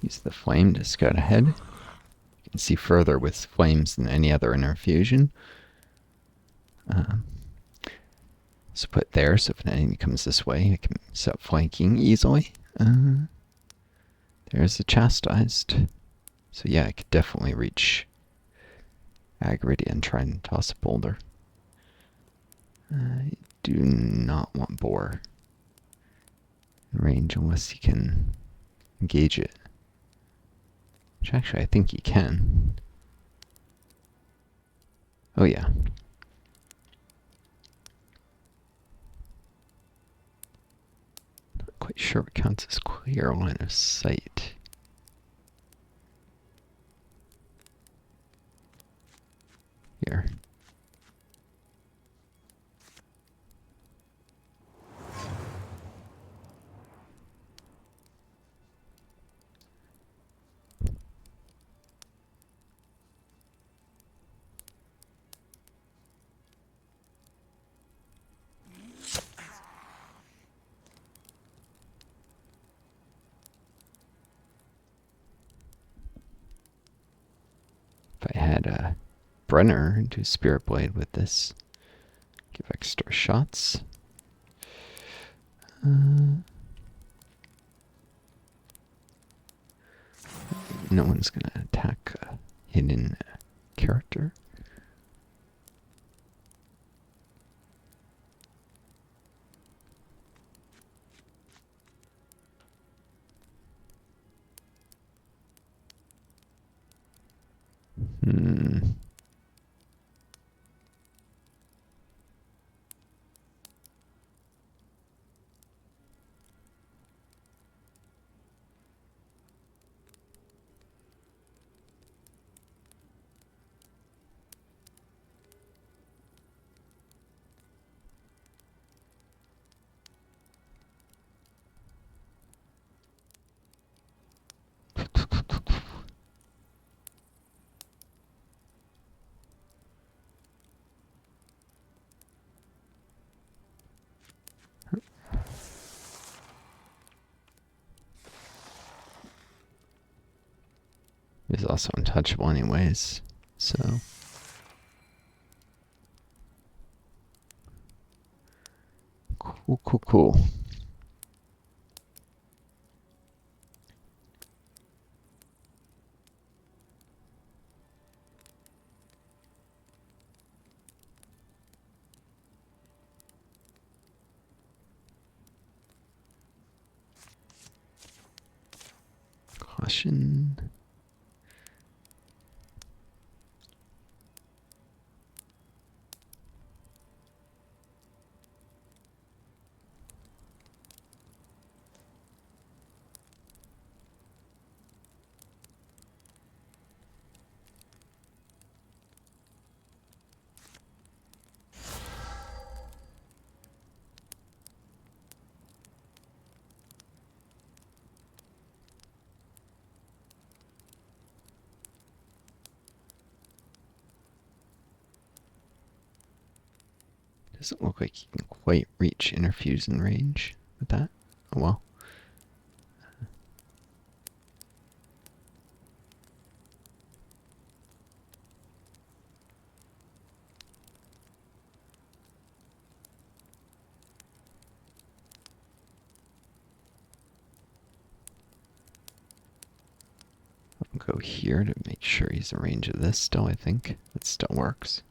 Use the flame to scout ahead. You can see further with flames than any other interfusion. So put there, so if an enemy comes this way, I can start flanking easily. There's the chastised. So yeah, I could definitely reach Agridia and try and toss a boulder. I do not want Boar in range unless you can engage it. Which actually I think you can. Oh yeah. Not quite sure what counts as clear line of sight. Brenner into Spirit Blade with this. Give extra shots. No one's gonna attack a hidden character. He's also untouchable anyways, so... Cool. Caution. Doesn't look like you can quite reach interfusion range with that. Oh well. I'll go here to make sure he's in range of this still, I think. It still works.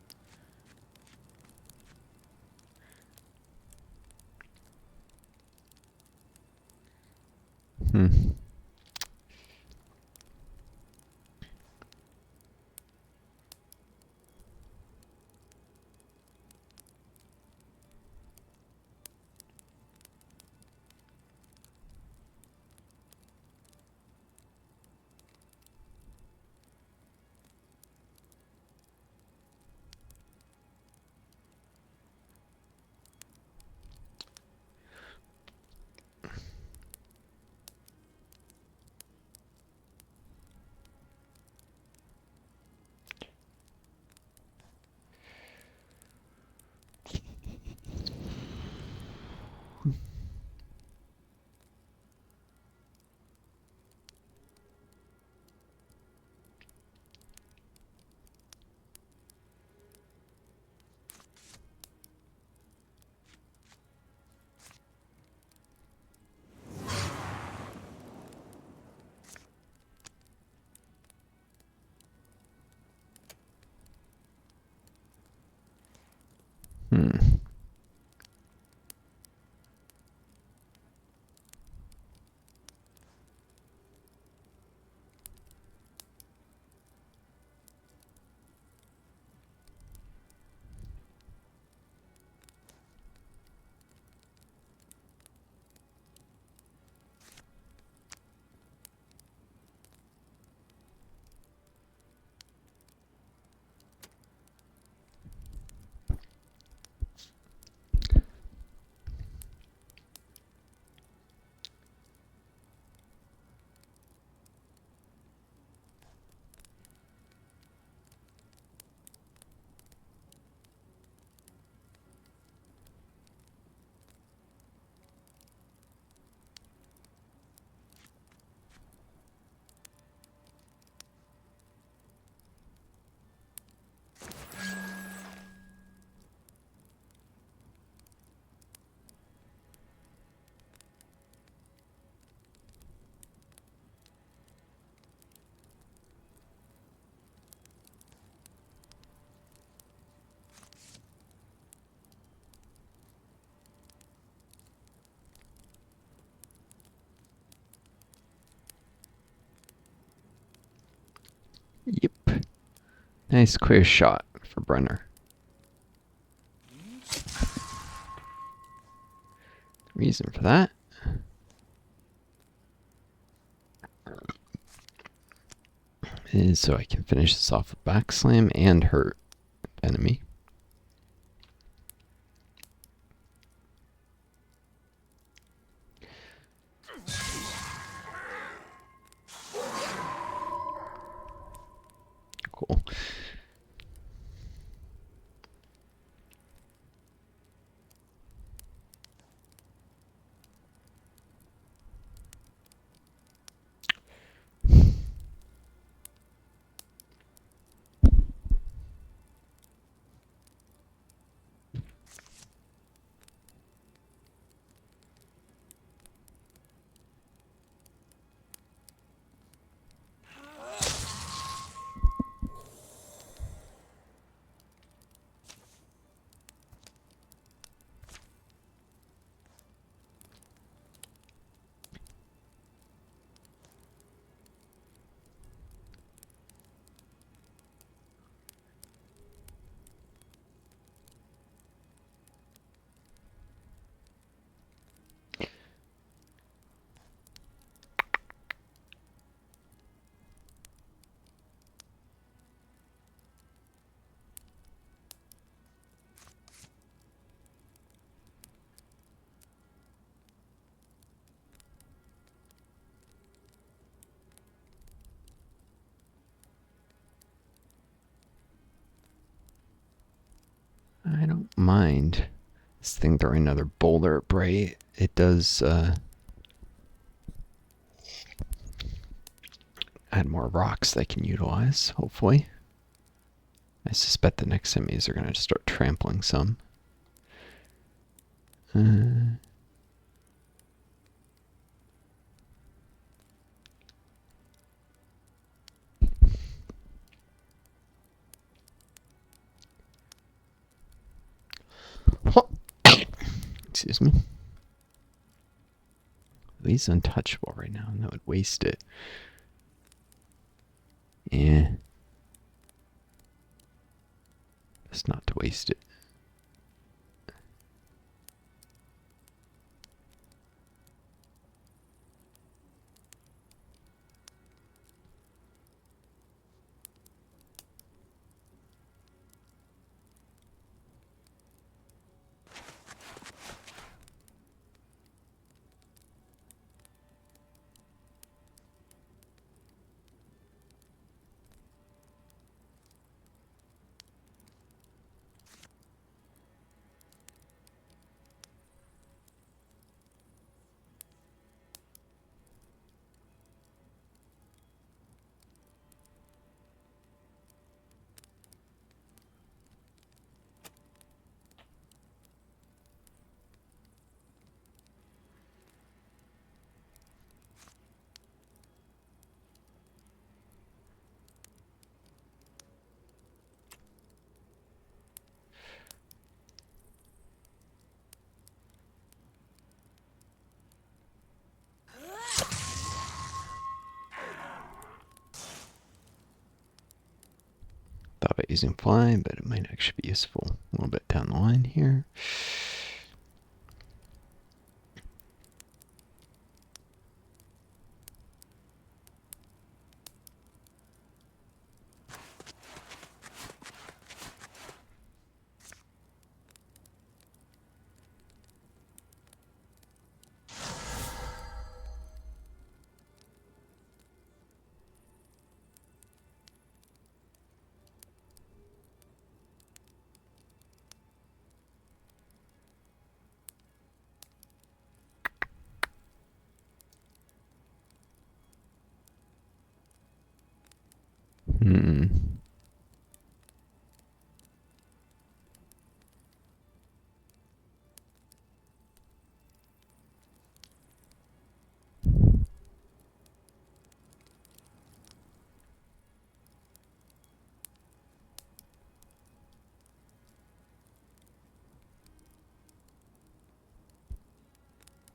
Nice clear shot for Brenner. Reason for that is so I can finish this off with backslam and hurt enemy. Cool. I don't mind this thing throwing another boulder at Bray. It does add more rocks that I can utilize, hopefully. I suspect the next enemies are going to start trampling some. Excuse me. He's untouchable right now, and that would waste it. Yeah. Best not to waste it. Thought about using fly, but it might actually be useful a little bit down the line here.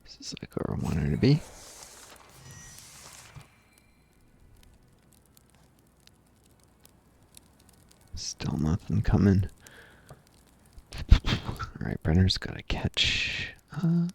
This is like where I want her to be. Still nothing coming. Alright, Brenner's gotta catch up.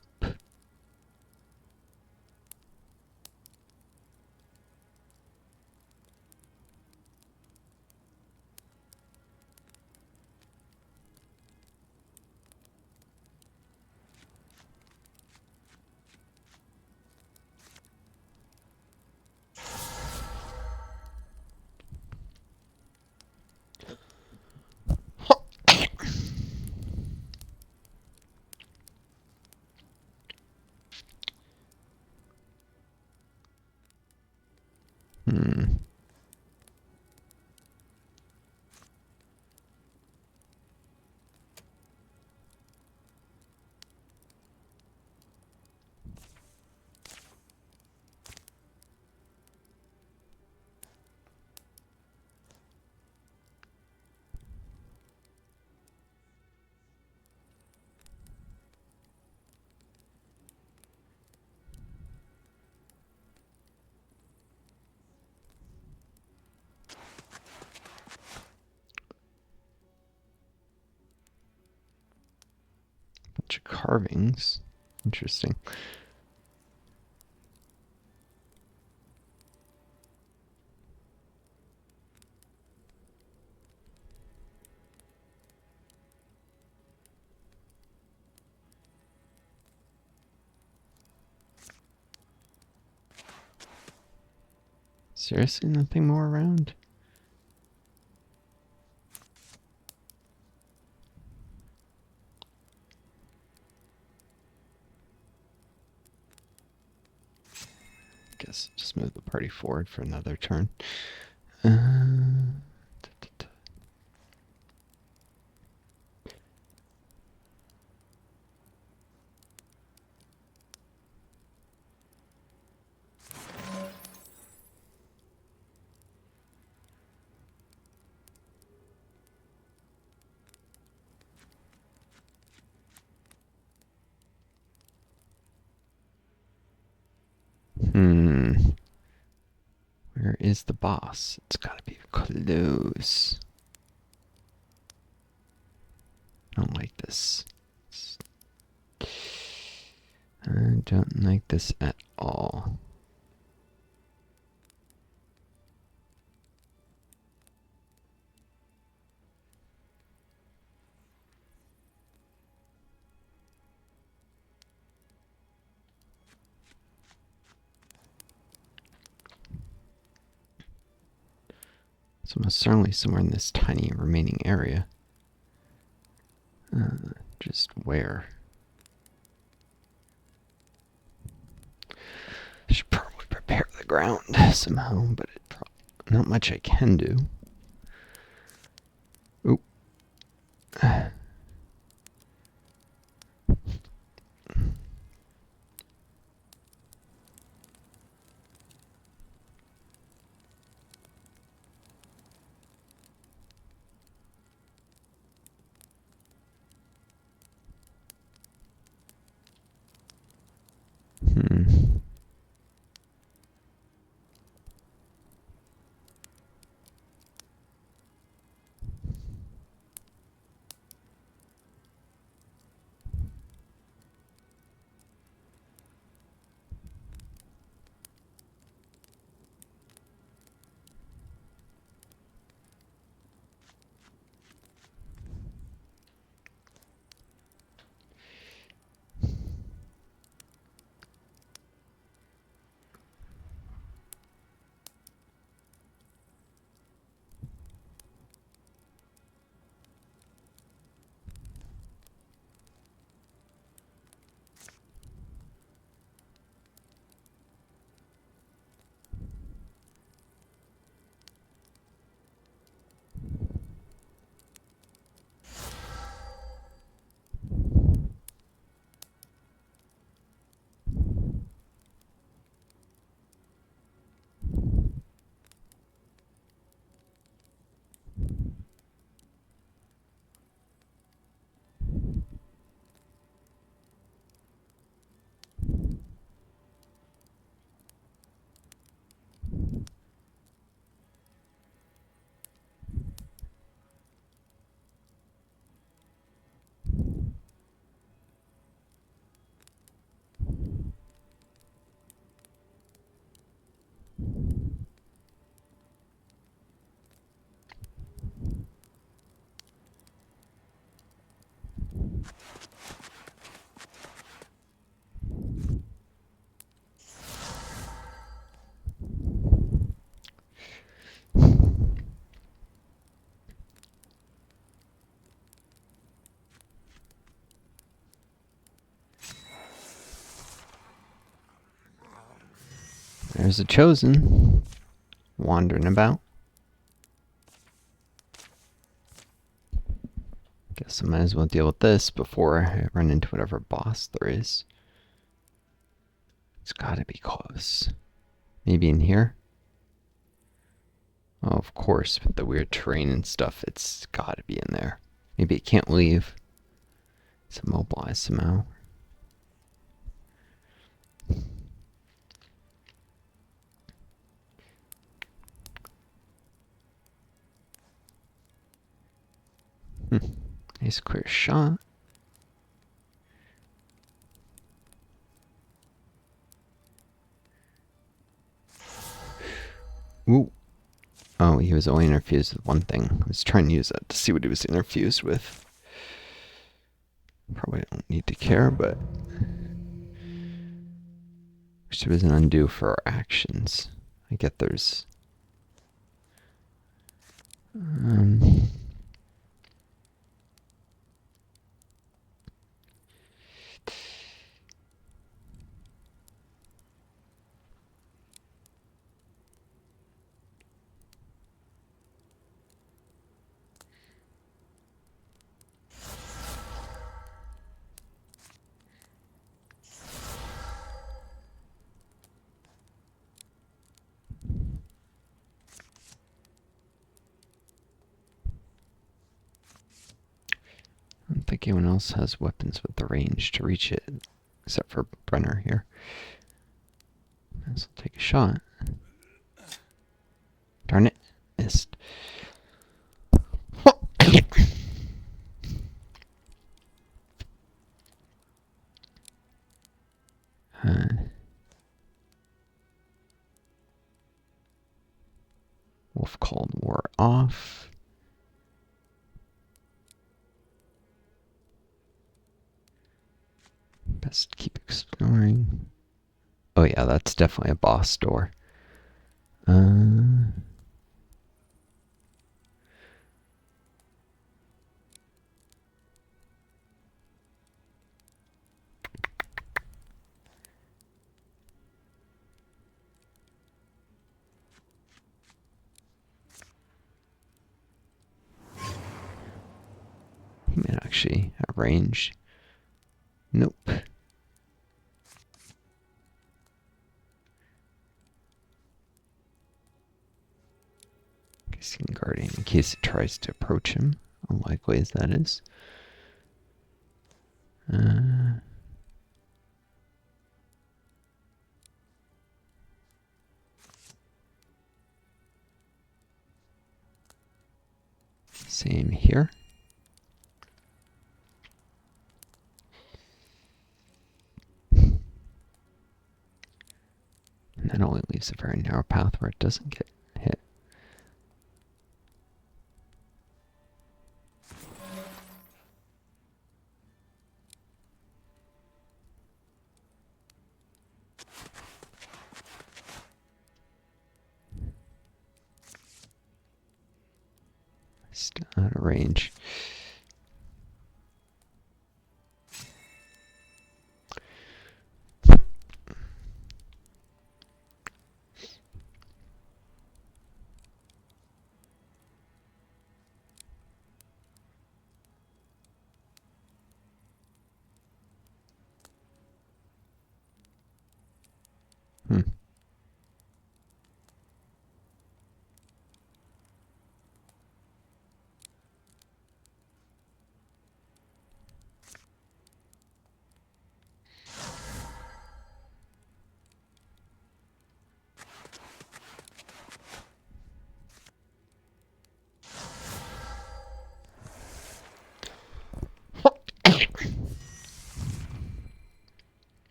Bunch of carvings. Interesting. Seriously, nothing more around? Guess just move the party forward for another turn. Where is the boss? It's gotta be close. I don't like this. I don't like this at all. So most certainly somewhere in this tiny remaining area. Just where? I should probably prepare the ground somehow, but not much I can do. Oop. There's a chosen wandering about. Guess I might as well deal with this before I run into whatever boss there is. It's gotta be close. Maybe in here? Oh, of course, with the weird terrain and stuff, it's gotta be in there. Maybe it can't leave. It's immobilized somehow. Nice clear shot. Ooh. Oh, he was only interfused with one thing. I was trying to use that to see what he was interfused with. Probably don't need to care, but wish there was an undo for our actions. I get there's I don't think anyone else has weapons with the range to reach it, except for Brenner here. Let's take a shot. Darn it, missed. Wolf Called War off. Best keep exploring. Oh yeah, that's definitely a boss door. He might actually have range. Nope. Guessing Guardian in case it tries to approach him. Unlikely as that is. Same here. And that only leaves a very narrow path where it doesn't get hit. Still out of range.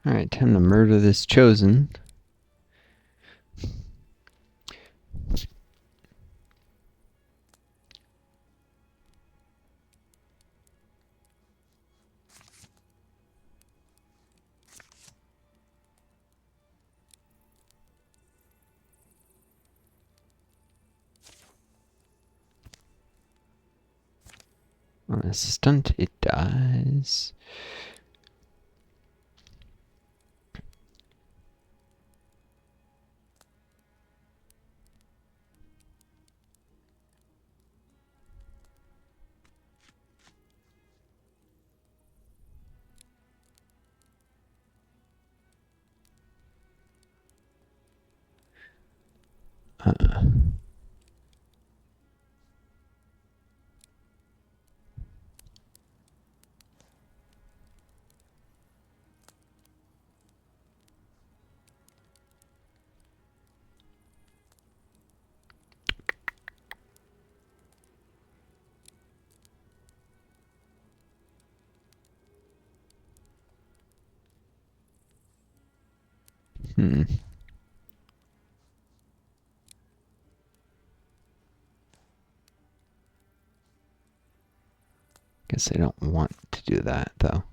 Alright, time to murder this chosen. On a stunt, it dies. Hmm. Guess I don't want to do that, though.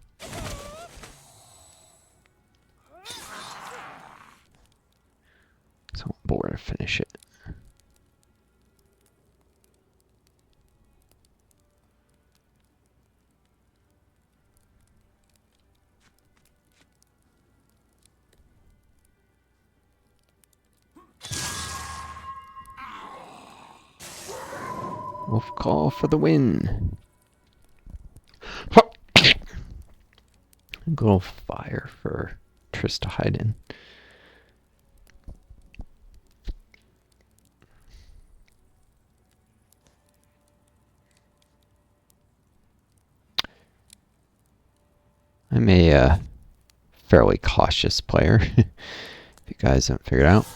So I'm bored to finish it. Wolf call for the win. Good old fire for Triss to hide in. I'm a fairly cautious player, if you guys haven't figured out.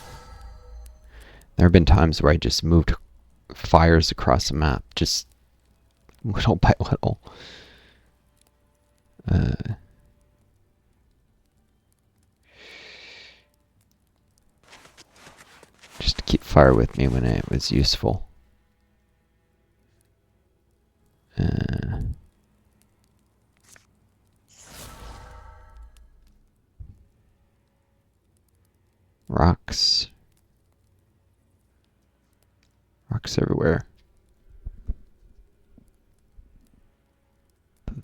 There have been times where I just moved fires across the map, just little by little. Just to keep fire with me when it was useful. Rocks. Rocks everywhere.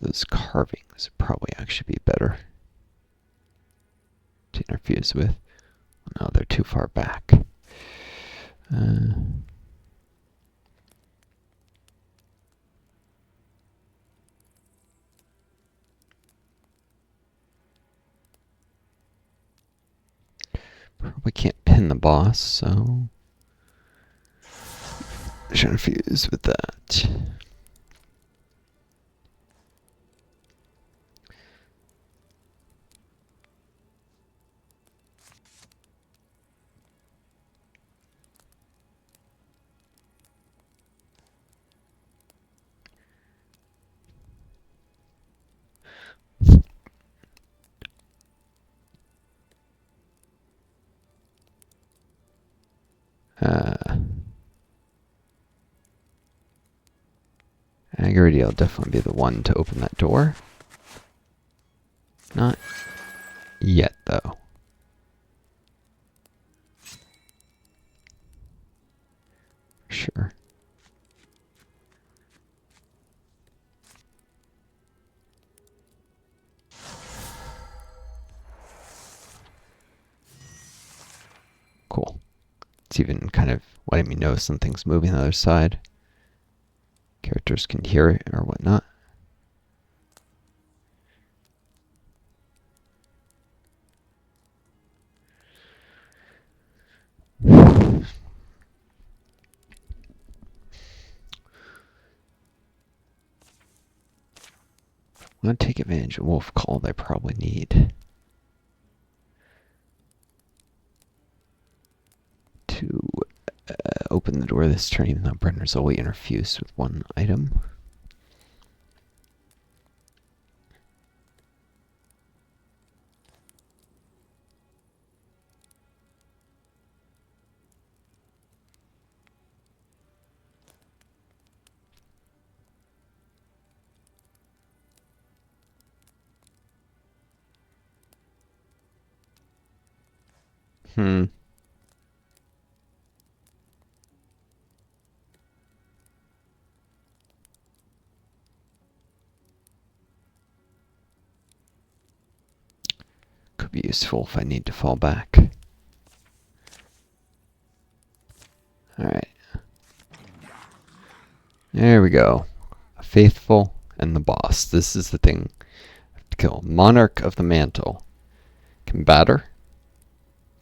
Those carvings would probably actually be better to interfuse with. No, they're too far back. Probably can't pin the boss, so I should infuse with that. Agility will definitely be the one to open that door. Not yet, though. Sure. Cool. It's even kind of letting me know something's moving on the other side. Characters can hear it or whatnot. I'm going to take advantage of Wolf Call they probably need to open the door this turn, even though Brenner's only interfused with one item. be useful if I need to fall back. Alright. There we go. A faithful and the boss. This is the thing. I have to kill. Monarch of the Mantle. Combatter.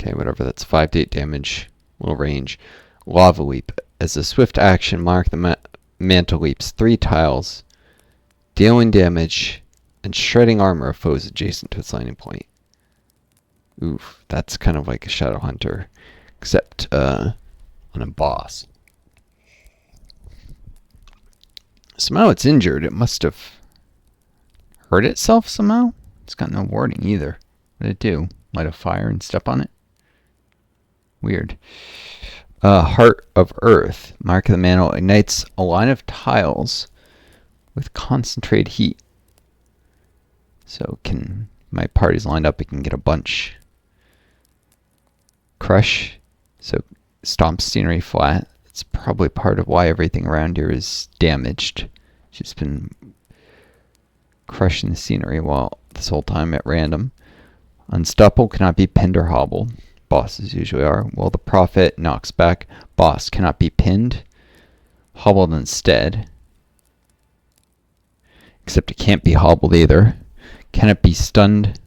Okay, whatever. That's 5 to 8 damage. Little range. Lava Leap. As a swift action, Monarch of the Mantle leaps 3 tiles, dealing damage and shredding armor of foes adjacent to its landing point. Oof, that's kind of like a Shadow Hunter, except on a boss. Somehow it's injured. It must have hurt itself somehow. It's got no warning either. What did it do? Light a fire and step on it? Weird. Heart of Earth. Mark of the Mantle ignites a line of tiles with concentrated heat. So can my party's lined up, it can get a bunch. Crush. So stomp scenery flat. It's probably part of why everything around here is damaged. She's been crushing the scenery while this whole time at random. Unstoppable, cannot be pinned or hobbled. Bosses usually are. Well, the Prophet knocks back. Boss cannot be pinned. Hobbled instead. Except it can't be hobbled either. Can it be stunned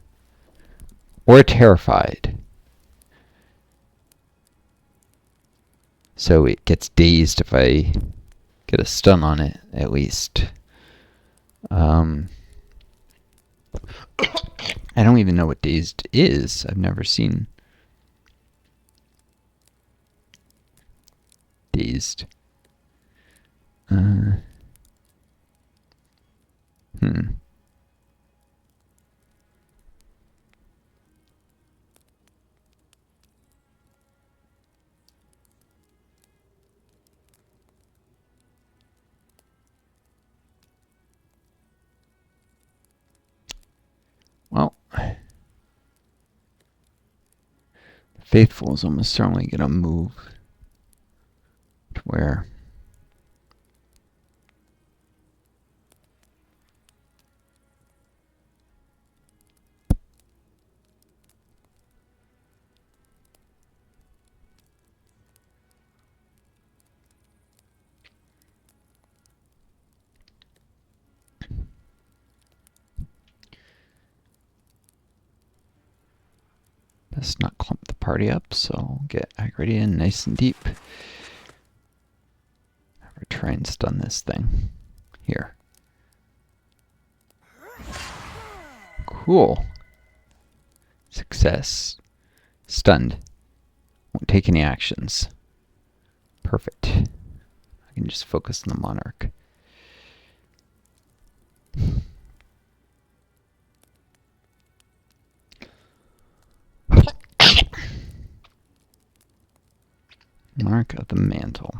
or terrified? So it gets dazed if I get a stun on it, at least. I don't even know what dazed is. I've never seen dazed. Well, Faithful is almost certainly going to move to where best not clump the party up, so I'll get aggroed in nice and deep. Have her try and stun this thing. Here. Cool. Success. Stunned. Won't take any actions. Perfect. I can just focus on the Monarch. Mark of the Mantle.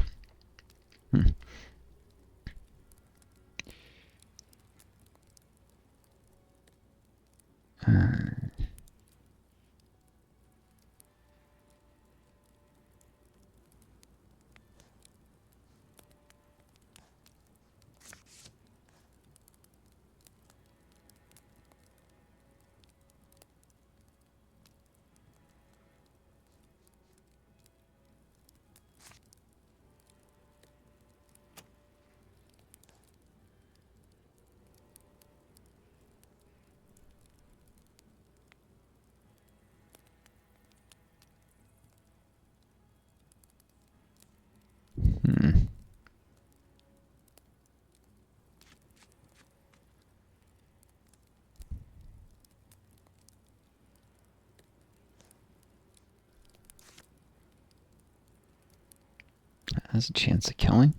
Has a chance of killing.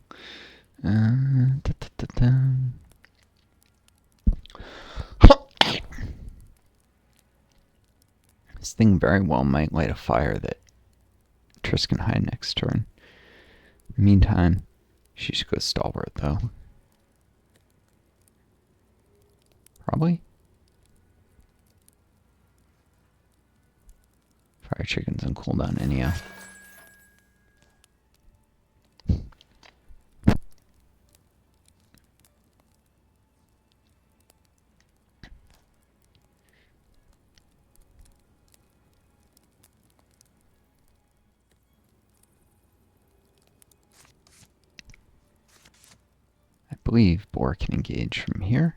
This thing very well might light a fire that Triss can hide next turn. In the meantime, she should go Stalwart, though. Probably. Fire Chicken's on cooldown anyhow. believe Boar can engage from here.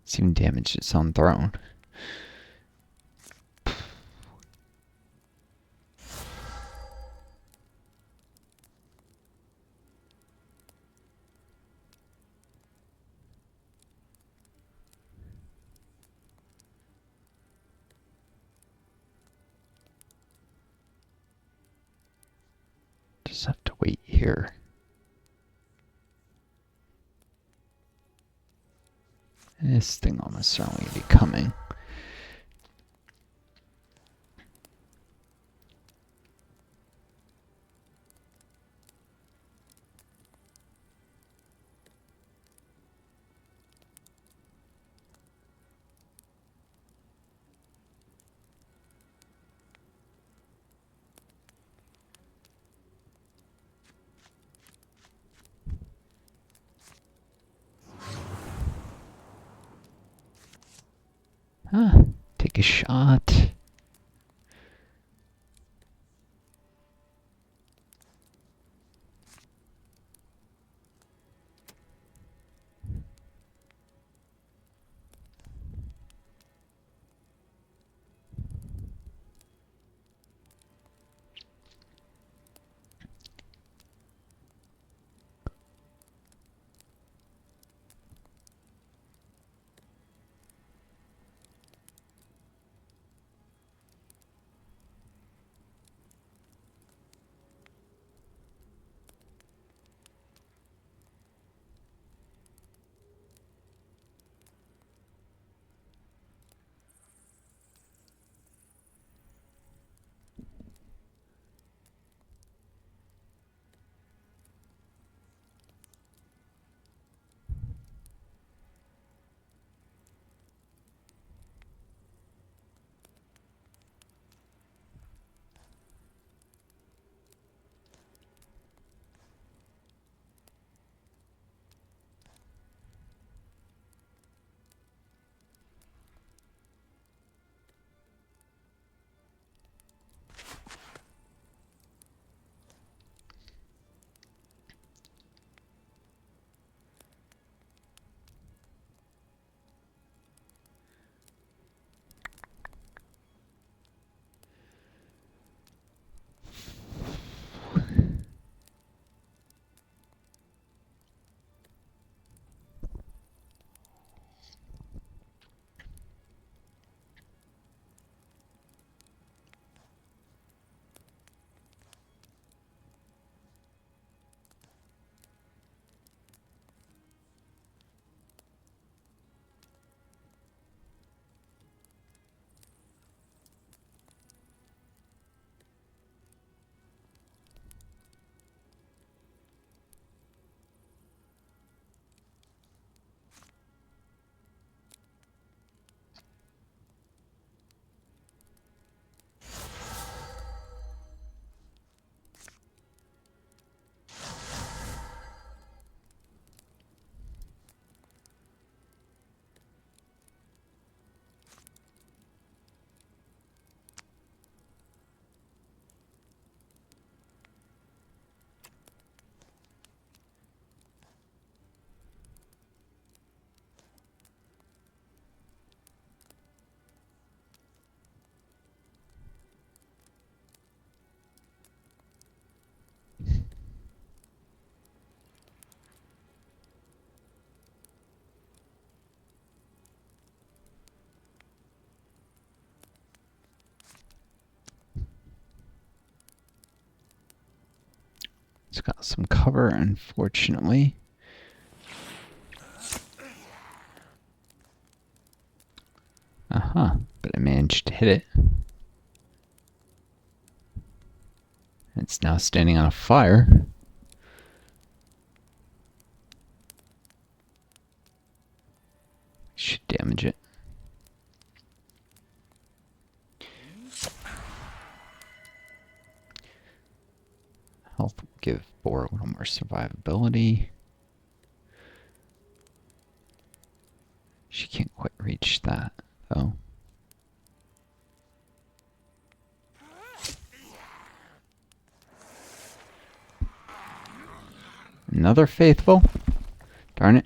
It's even damaged its own throne. Just have to wait here. This thing almost certainly be coming. Take a shot. It's got some cover, unfortunately. Huh, but I managed to hit it. It's now standing on a fire. Should damage it. Health will give Boar a little more survivability. She can't quite reach that, though. Another faithful? Darn it.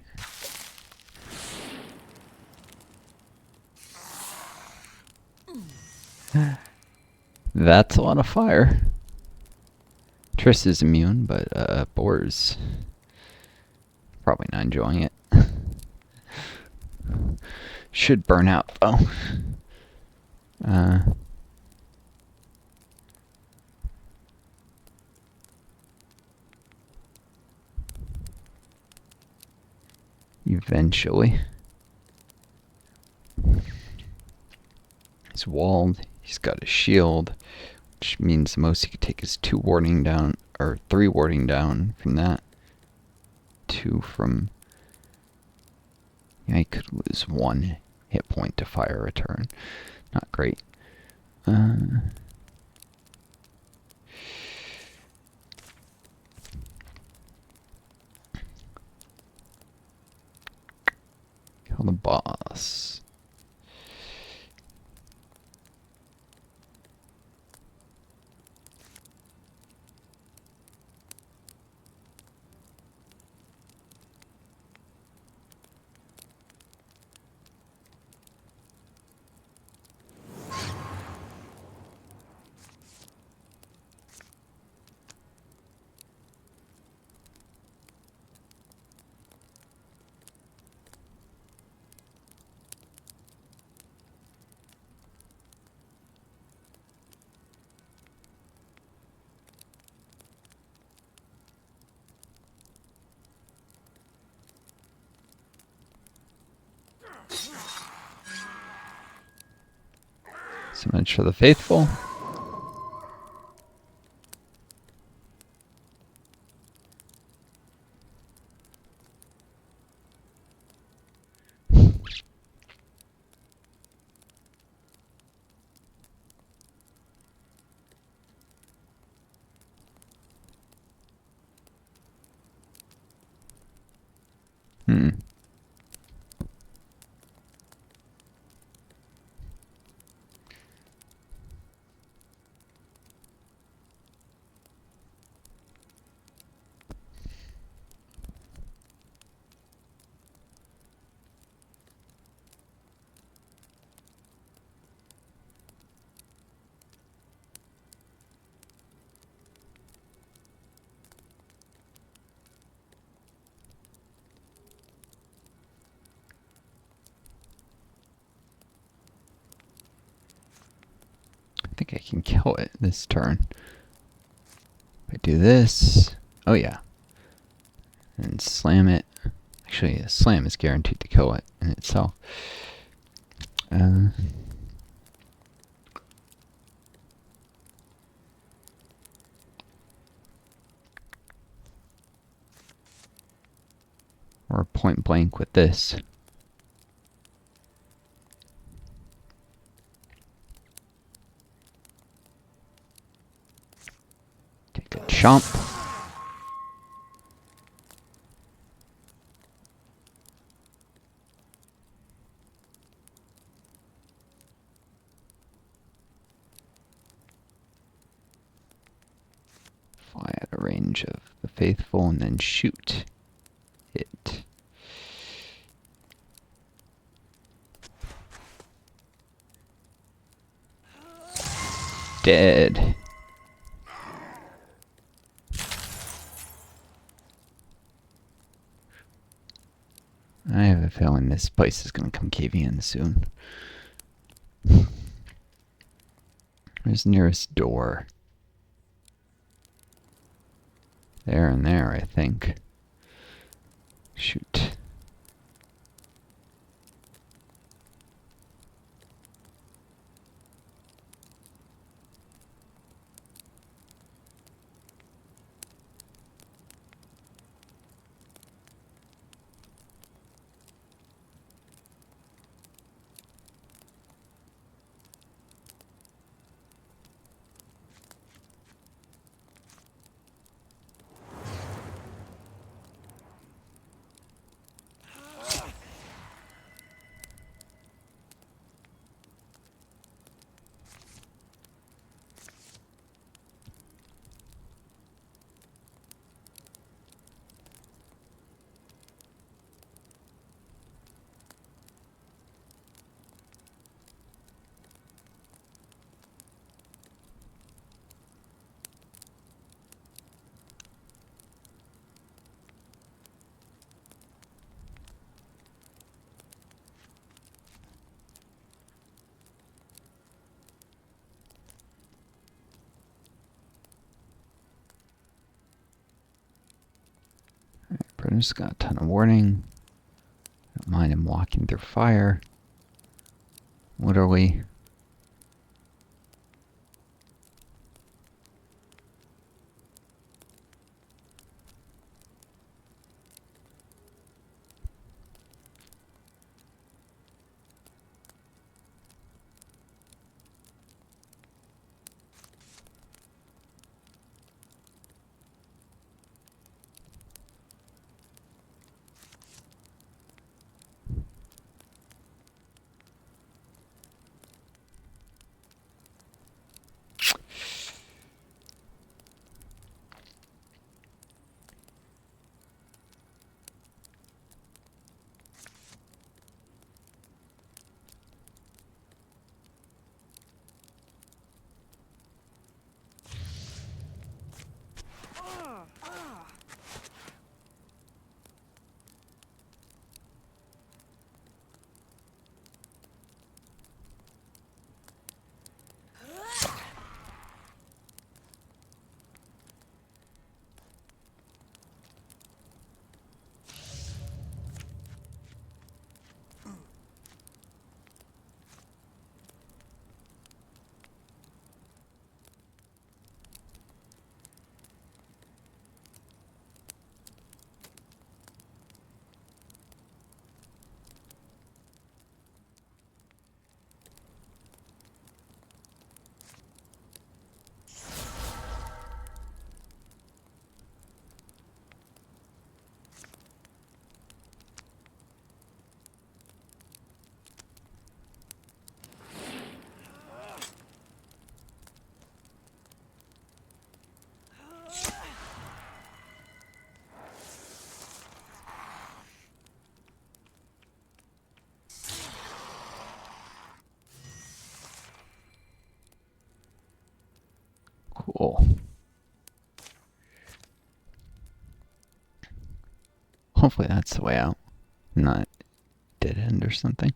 That's a lot of fire. Triss is immune, but Boar's probably not enjoying it. Should burn out, though. Eventually. He's walled. He's got a shield, which means the most he could take is 2 warding down, or 3 warding down from that. 2 from... Yeah, he could lose 1 hit point to fire return. Not great. Kill the boss. Summons for the faithful. I think I can kill it this turn. If I do this, oh yeah, and slam it. Actually, a slam is guaranteed to kill it in itself. Or point blank with this. Take a chomp. Fly at a range of the faithful and then shoot it. Dead. I have a feeling this place is going to come caving in soon. Where's the nearest door? There and there, I think. Shoot. but I just got a ton of warning. Don't mind him walking through fire. Literally. Cool. Hopefully that's the way out. Not dead end or something.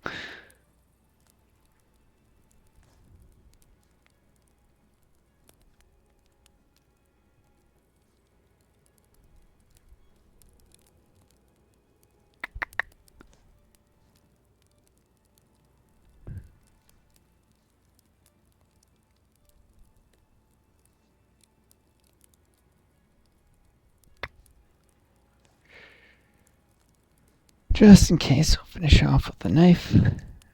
Just in case, I'll finish off with the knife.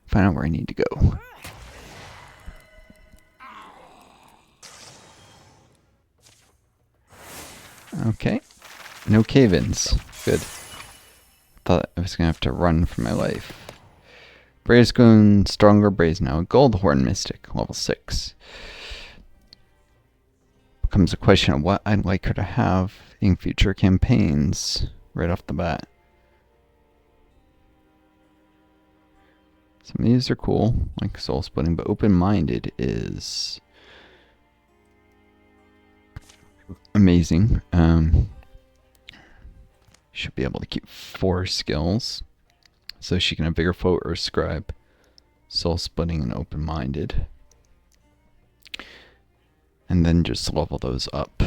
Find out where I need to go. Okay. No cave-ins. Good. Thought I was going to have to run for my life. Bray's going stronger. Bray's now a Goldhorn Mystic, level 6. Becomes a question of what I'd like her to have in future campaigns right off the bat. Some of these are cool, like Soul Splitting, but Open-Minded is amazing. Should be able to keep 4 skills, so she can have Vigor Foe or Scribe, Soul Splitting, and Open-Minded. And then just level those up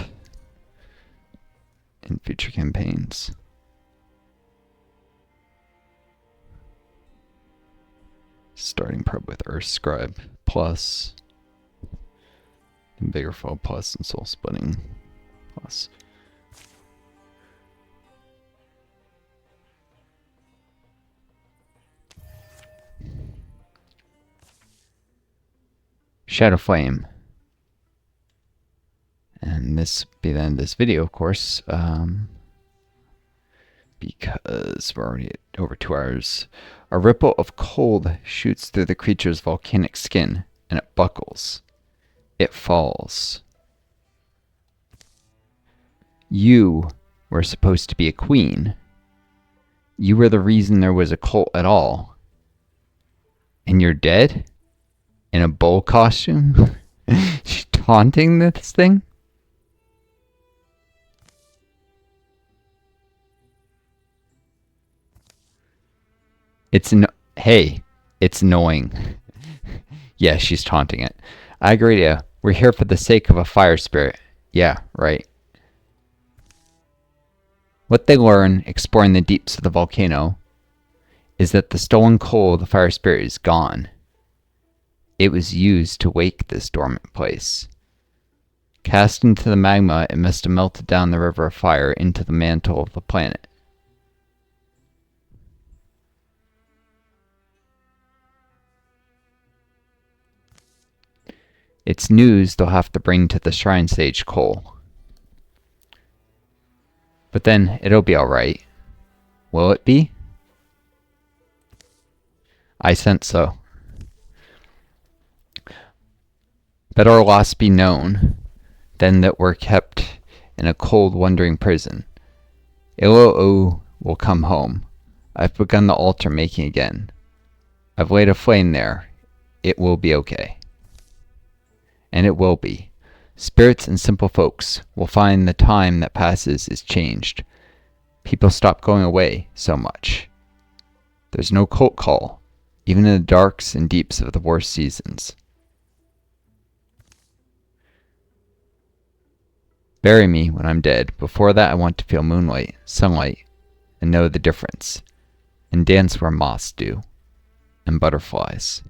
in future campaigns. Starting probably with Earth Scribe plus, and Vigor Foe plus, and Soul Splitting plus. Shadowflame. And this will be the end of this video, of course, because we're already at over 2 hours. A ripple of cold shoots through the creature's volcanic skin, and it buckles. It falls. You were supposed to be a queen. You were the reason there was a cult at all. And you're dead? In a bull costume? She's taunting this thing? Hey, it's annoying. Yeah, she's taunting it. I agree, yeah. We're here for the sake of a fire spirit. Yeah, right. What they learn exploring the deeps of the volcano is that the stolen coal of the fire spirit is gone. It was used to wake this dormant place. Cast into the magma, it must have melted down the river of fire into the mantle of the planet. It's news they'll have to bring to the shrine stage coal. But then it'll be alright. Will it be? I sense so. Better our loss be known than that we're kept in a cold, wandering prison. Illo will come home. I've begun the altar making again. I've laid a flame there. It will be okay. And it will be. Spirits and simple folks will find the time that passes is changed. People stop going away so much. There's no cult call, even in the darks and deeps of the worst seasons. Bury me when I'm dead. Before that, I want to feel moonlight, sunlight, and know the difference. And dance where moths do. And butterflies.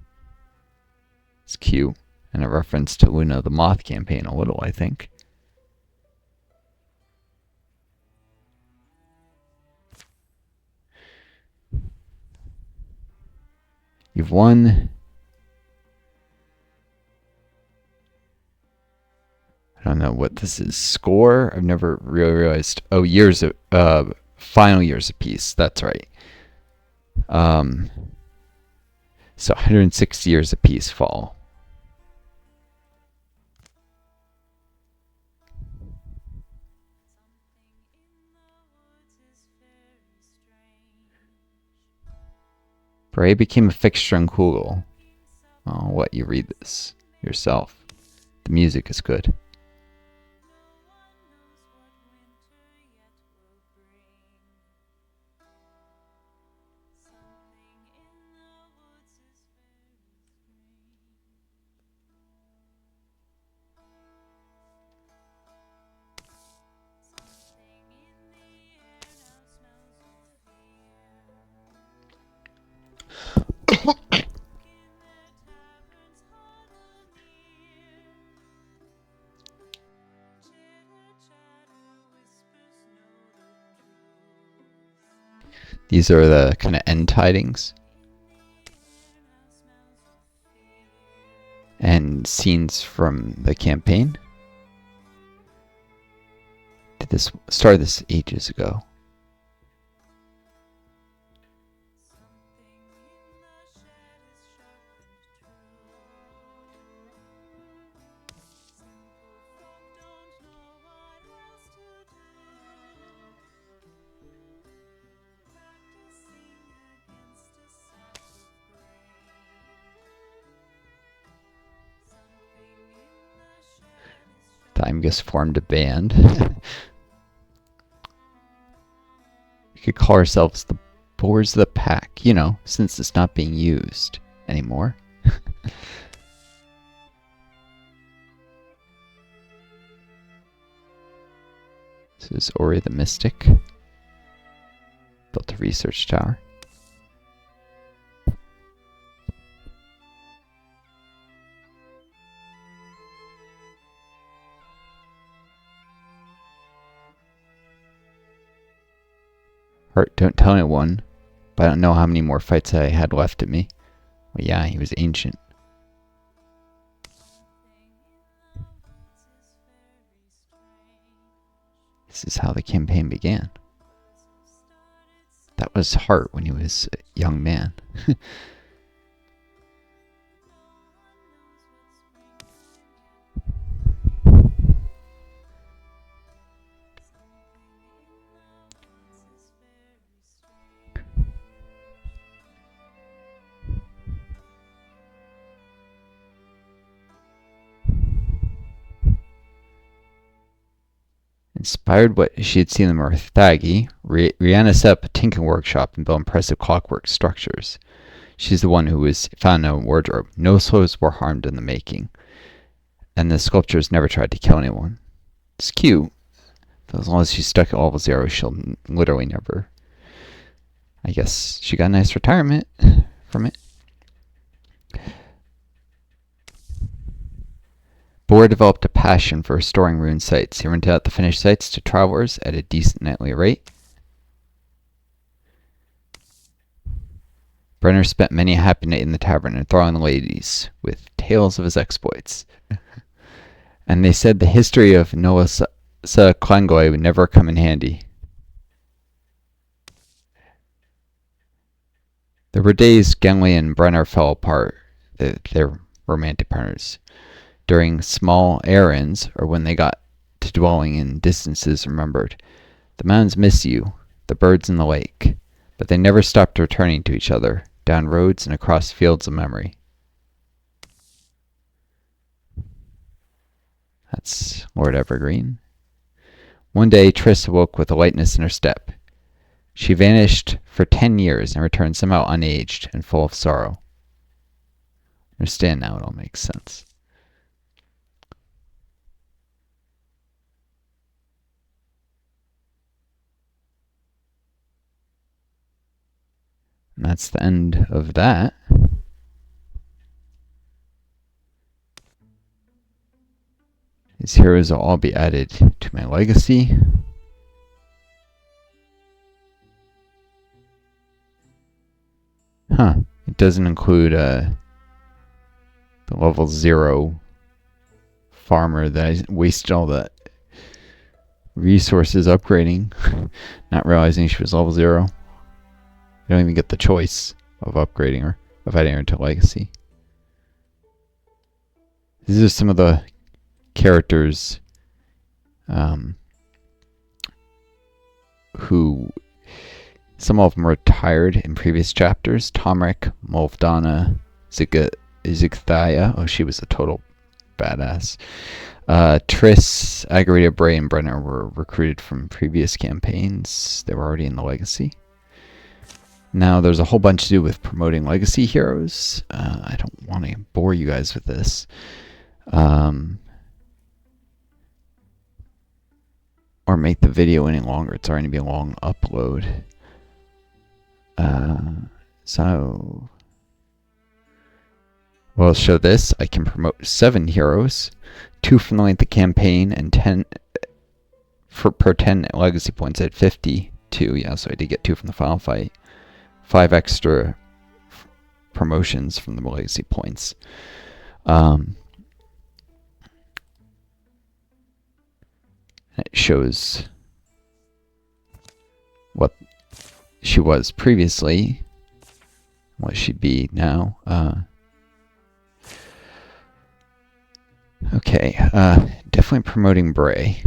It's cute. And a reference to Luna the Moth campaign a little, I think. You've won. I don't know what this is. Score? I've never really realized. Oh, years of final years of peace. That's right. So 160 years of peace fall. Bray became a fixture in Kugel. I'll let you read this yourself. The music is good. These are the kind of end tidings and scenes from the campaign. Did this start this ages ago? Timegus formed a band. We could call ourselves the Boars of the Pack, you know, since it's not being used anymore. This is Ori the Mystic. Built a research tower. Or don't tell anyone, but I don't know how many more fights I had left in me. Well, yeah, he was ancient. This is how the campaign began. That was Hart when he was a young man. Inspired what she had seen in Marthagi, Rihanna set up a tinkering workshop and built impressive clockwork structures. She's the one who was found in a wardrobe. No souls were harmed in the making, and the sculptors never tried to kill anyone. It's cute. So as long as she's stuck at level 0, she'll literally never... I guess she got a nice retirement from it. Boar developed a passion for restoring ruined sites. He rented out the finished sites to travelers at a decent nightly rate. Brenner spent many a happy night in the tavern, enthralling the ladies with tales of his exploits. And they said the history of Noah Klangoy would never come in handy. There were days Genly and Brenner fell apart, their romantic partners, during small errands or when they got to dwelling in distances remembered. The mountains miss you, the birds in the lake, but they never stopped returning to each other, down roads and across fields of memory. That's Lord Evergreen. One day, Triss awoke with a lightness in her step. She vanished for 10 years and returned somehow unaged and full of sorrow. Understand now, it all makes sense. And that's the end of that. These heroes will all be added to my legacy. Huh. It doesn't include the level 0 farmer that I wasted all the resources upgrading, not realizing she was level 0. You don't even get the choice of upgrading her, of adding her to legacy. These are some of the characters who some of them retired in previous chapters. Tomric, Molvdana, Zigthaya. Oh, she was a total badass. Triss, Agarita, Bray, and Brenner were recruited from previous campaigns. They were already in the legacy. Now there's a whole bunch to do with promoting legacy heroes. I don't want to bore you guys with this. Or make the video any longer. It's already be a long upload. So we'll show this. I can promote 7 heroes, 2 from the length of campaign, and 10 per 10 legacy points at 52. Yeah, so I did get 2 from the final fight. 5 extra promotions from the legacy points. It shows what she was previously, what she'd be now. Okay, definitely promoting Bray.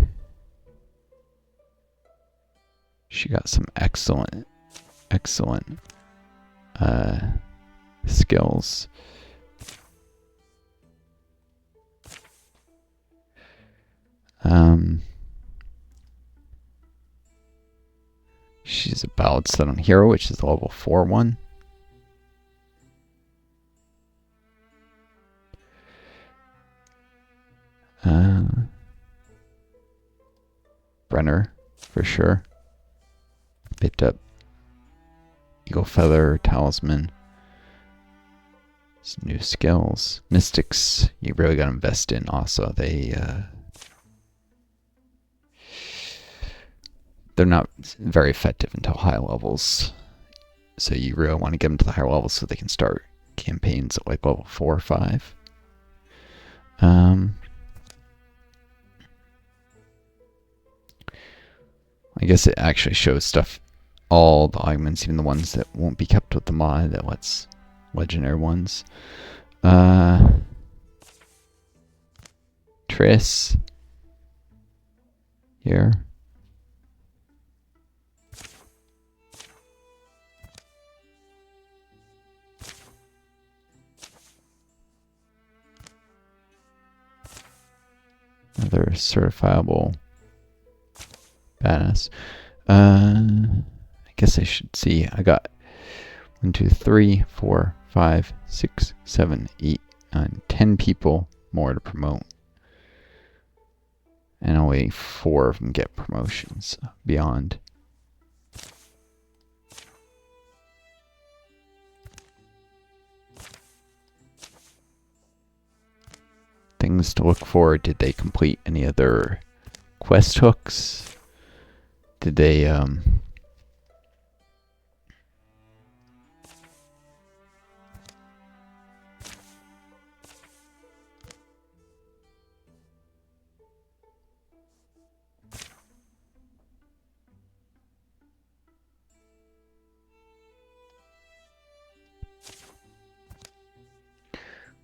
She got some excellent skills. She's a Ballad Set on Hero, which is the level 4 one. Brenner, for sure. Picked up Eagle Feather, Talisman. Some new skills. Mystics, you really got to invest in also. They're not very effective until high levels. So you really want to get them to the higher levels so they can start campaigns at like level 4 or 5. I guess it actually shows stuff, all the augments, even the ones that won't be kept with the mod that lets legendary ones. Triss here. Another certifiable badass. I guess I should see. I got 1, 2, 3, 4, 5, 6, 7, 8, 9, 10 people more to promote. And only 4 of them get promotions beyond. Things to look for. Did they complete any other quest hooks? Did they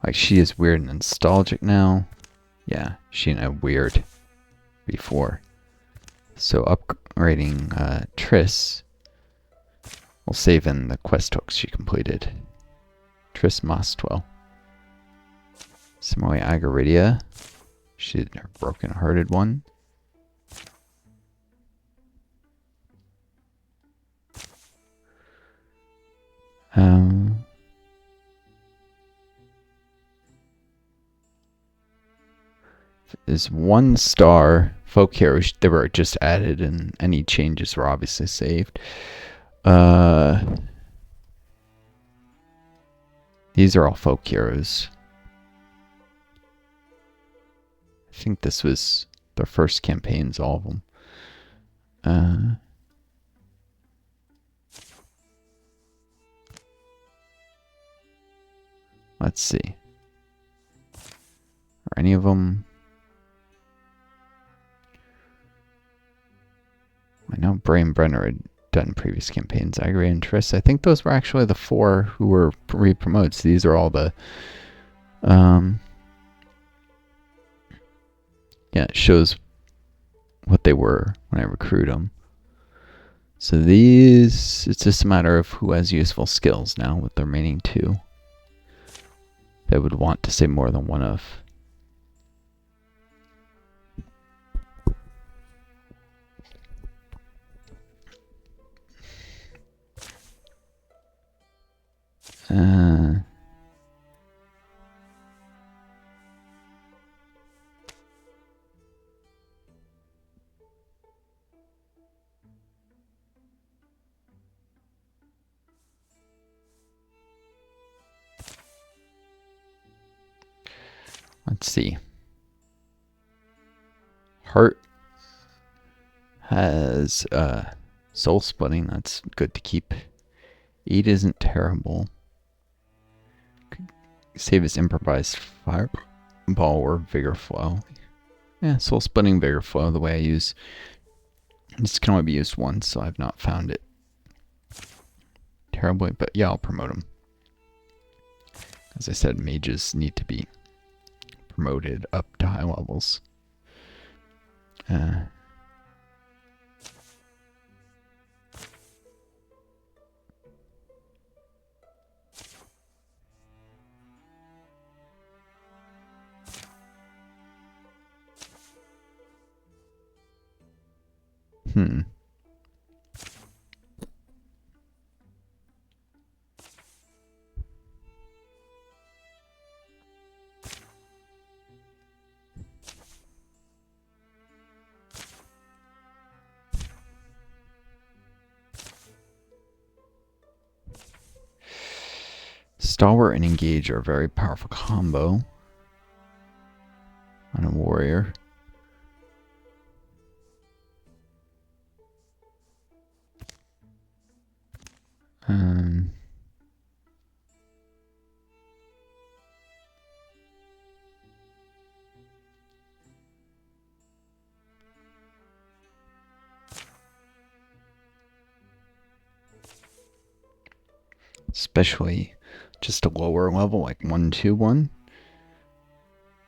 like, she is weird and nostalgic now. Yeah, she and I weird before. So upgrading Triss will save in the quest hooks she completed. Triss Mostwell. Similarly, Agaridia. She did her broken-hearted one. Is 1 star folk heroes. They were just added, and any changes were obviously saved. These are all folk heroes. I think this was the first campaigns, all of them. Let's see. Are any of them? I know Bray and Brenner had done previous campaigns. Agri and Triss. I think those were actually the 4 who were re-promotes. These are all the... yeah, it shows what they were when I recruit them. So these... It's just a matter of who has useful skills now with the remaining 2. They would want to say more than one of. Let's see. Heart has soul splitting. That's good to keep. 8 isn't terrible. Could save his improvised fireball or vigor flow. Yeah, soul splitting, vigor flow. The way I use this can only be used once, so I've not found it terribly. But yeah, I'll promote him. As I said, mages need to be promoted up to high levels. Stalwart and Engage are a very powerful combo on a warrior. Especially just a lower level, like 1-2-1.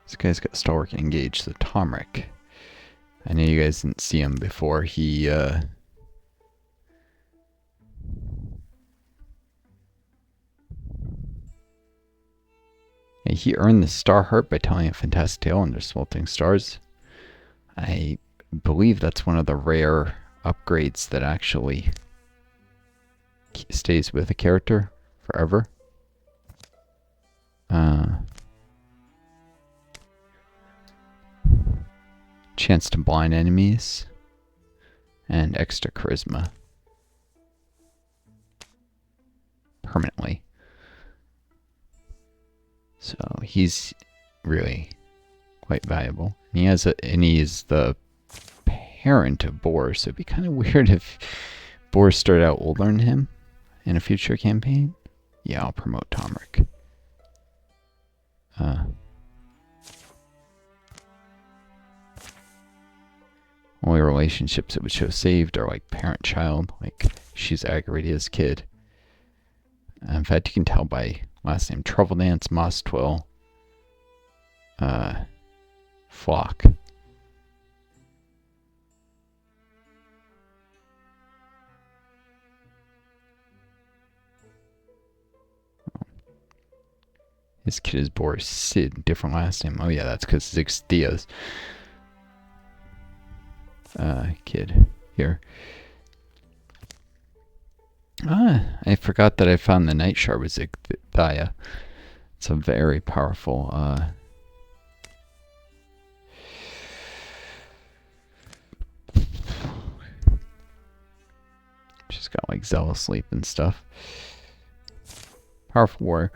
This guy's got Stalwart and Engage, so Tomric. I know you guys didn't see him before. He earned the Star Heart by telling a fantastic tale under Sweltering Stars. I believe that's one of the rare upgrades that actually stays with a character forever. chance to blind enemies, and extra charisma. Permanently. So he's really quite valuable. And he is the parent of Boar, so it'd be kind of weird if Boar started out older than him in a future campaign. Yeah, I'll promote Tomric. Only relationships it would show saved are like parent-child, like she's aggravated as kid. In fact, you can tell by last name: Trouble Dance, Moss Twill, Flock. His kid is Boris Sid, different last name. Oh yeah, that's because Zix Diaz. Kid here. I forgot that I found the Night Shard with Zigthia. It's a very powerful she's got like Zealous Sleep and stuff. Powerful warrior.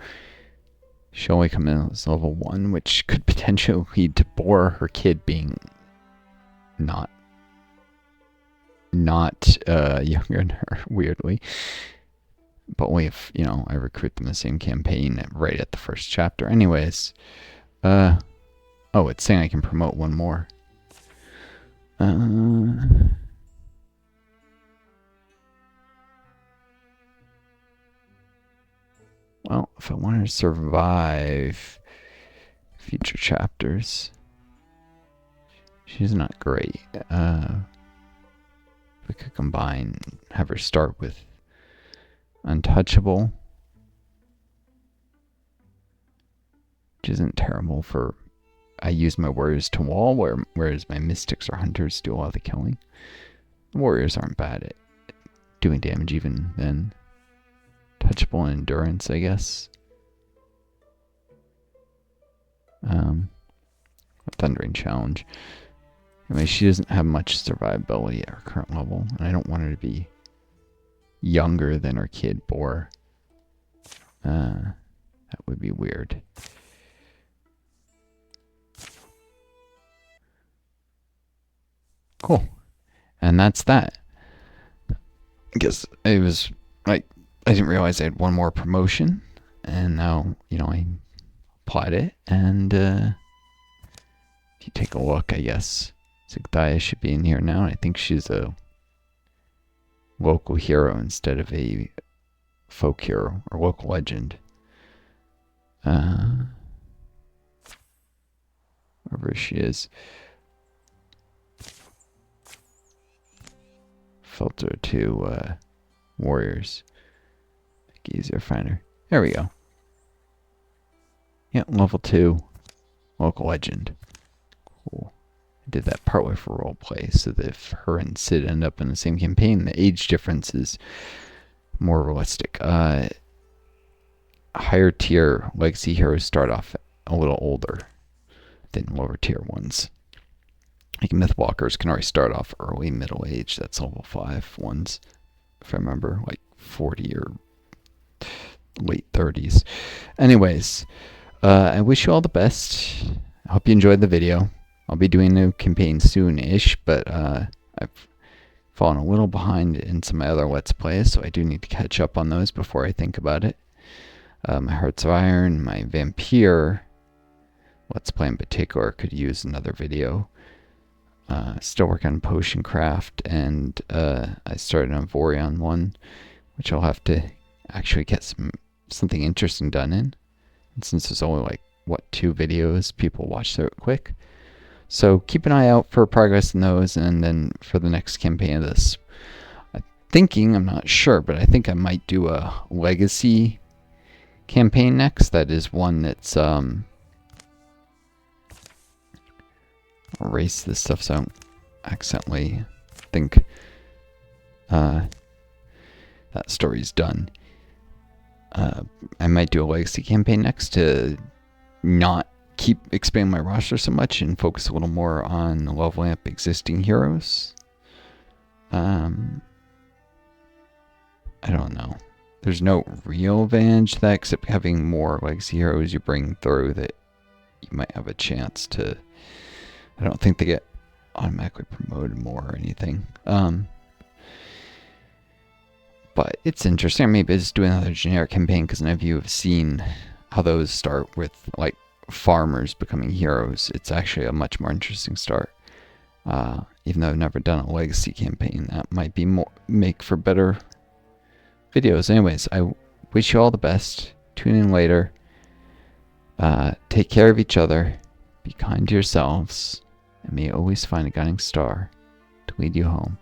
She'll only come in as level 1, which could potentially lead to Boar, her kid, being not younger than her, weirdly. But only if, you know, I recruit them in the same campaign right at the first chapter. Anyways, oh, it's saying I can promote one more. Well, if I want to survive future chapters, she's not great. We could combine, have her start with Untouchable, which isn't terrible for. I use my warriors to wall, whereas my mystics or hunters do a lot of the killing. The warriors aren't bad at doing damage even then. Touchable and endurance, I guess. A Thundering Challenge. Anyway, she doesn't have much survivability at her current level, and I don't want her to be younger than her kid Boar. That would be weird. Cool. And that's that. I guess it was like I didn't realize I had one more promotion, and now, you know, I applied it, and if you take a look, I guess Zigthia should be in here now. I think she's a local hero instead of a folk hero or local legend. Wherever she is. Filter to warriors. Make it easier to find her. There we go. Yeah, level 2. Local legend. Cool. I did that partway for roleplay, so that if her and Sid end up in the same campaign, the age difference is more realistic. Higher tier legacy heroes start off a little older than lower tier ones. Like Mythwalkers can already start off early, middle age. That's level 5 ones, if I remember, like 40 or late 30s. Anyways, I wish you all the best. I hope you enjoyed the video. I'll be doing a new campaign soon-ish, but I've fallen a little behind in some of my other Let's Plays, so I do need to catch up on those before I think about it. My Hearts of Iron, my Vampire Let's Play in particular could use another video. Still working on Potion Craft, and I started on Vorion one, which I'll have to actually get something interesting done in. And since there's only like, what, 2 videos, people watch through it quick. So keep an eye out for progress in those, and then for the next campaign of this. I'm not sure, but I think I might do a Legacy campaign next. That is one that's, erase this stuff so I don't accidentally think that story's done. I might do a Legacy campaign next to not keep expanding my roster so much and focus a little more on leveling up existing heroes. I don't know. There's no real advantage to that except having more legacy heroes you bring through that you might have a chance to. I don't think they get automatically promoted more or anything. But it's interesting. Maybe just do another generic campaign because none of you have seen how those start with like farmers becoming heroes. It's actually a much more interesting start. Even though I've never done a legacy campaign, that might be make for better videos. Anyways, I wish you all the best. Tune in later. Take care of each other. Be kind to yourselves. And may you always find a guiding star to lead you home.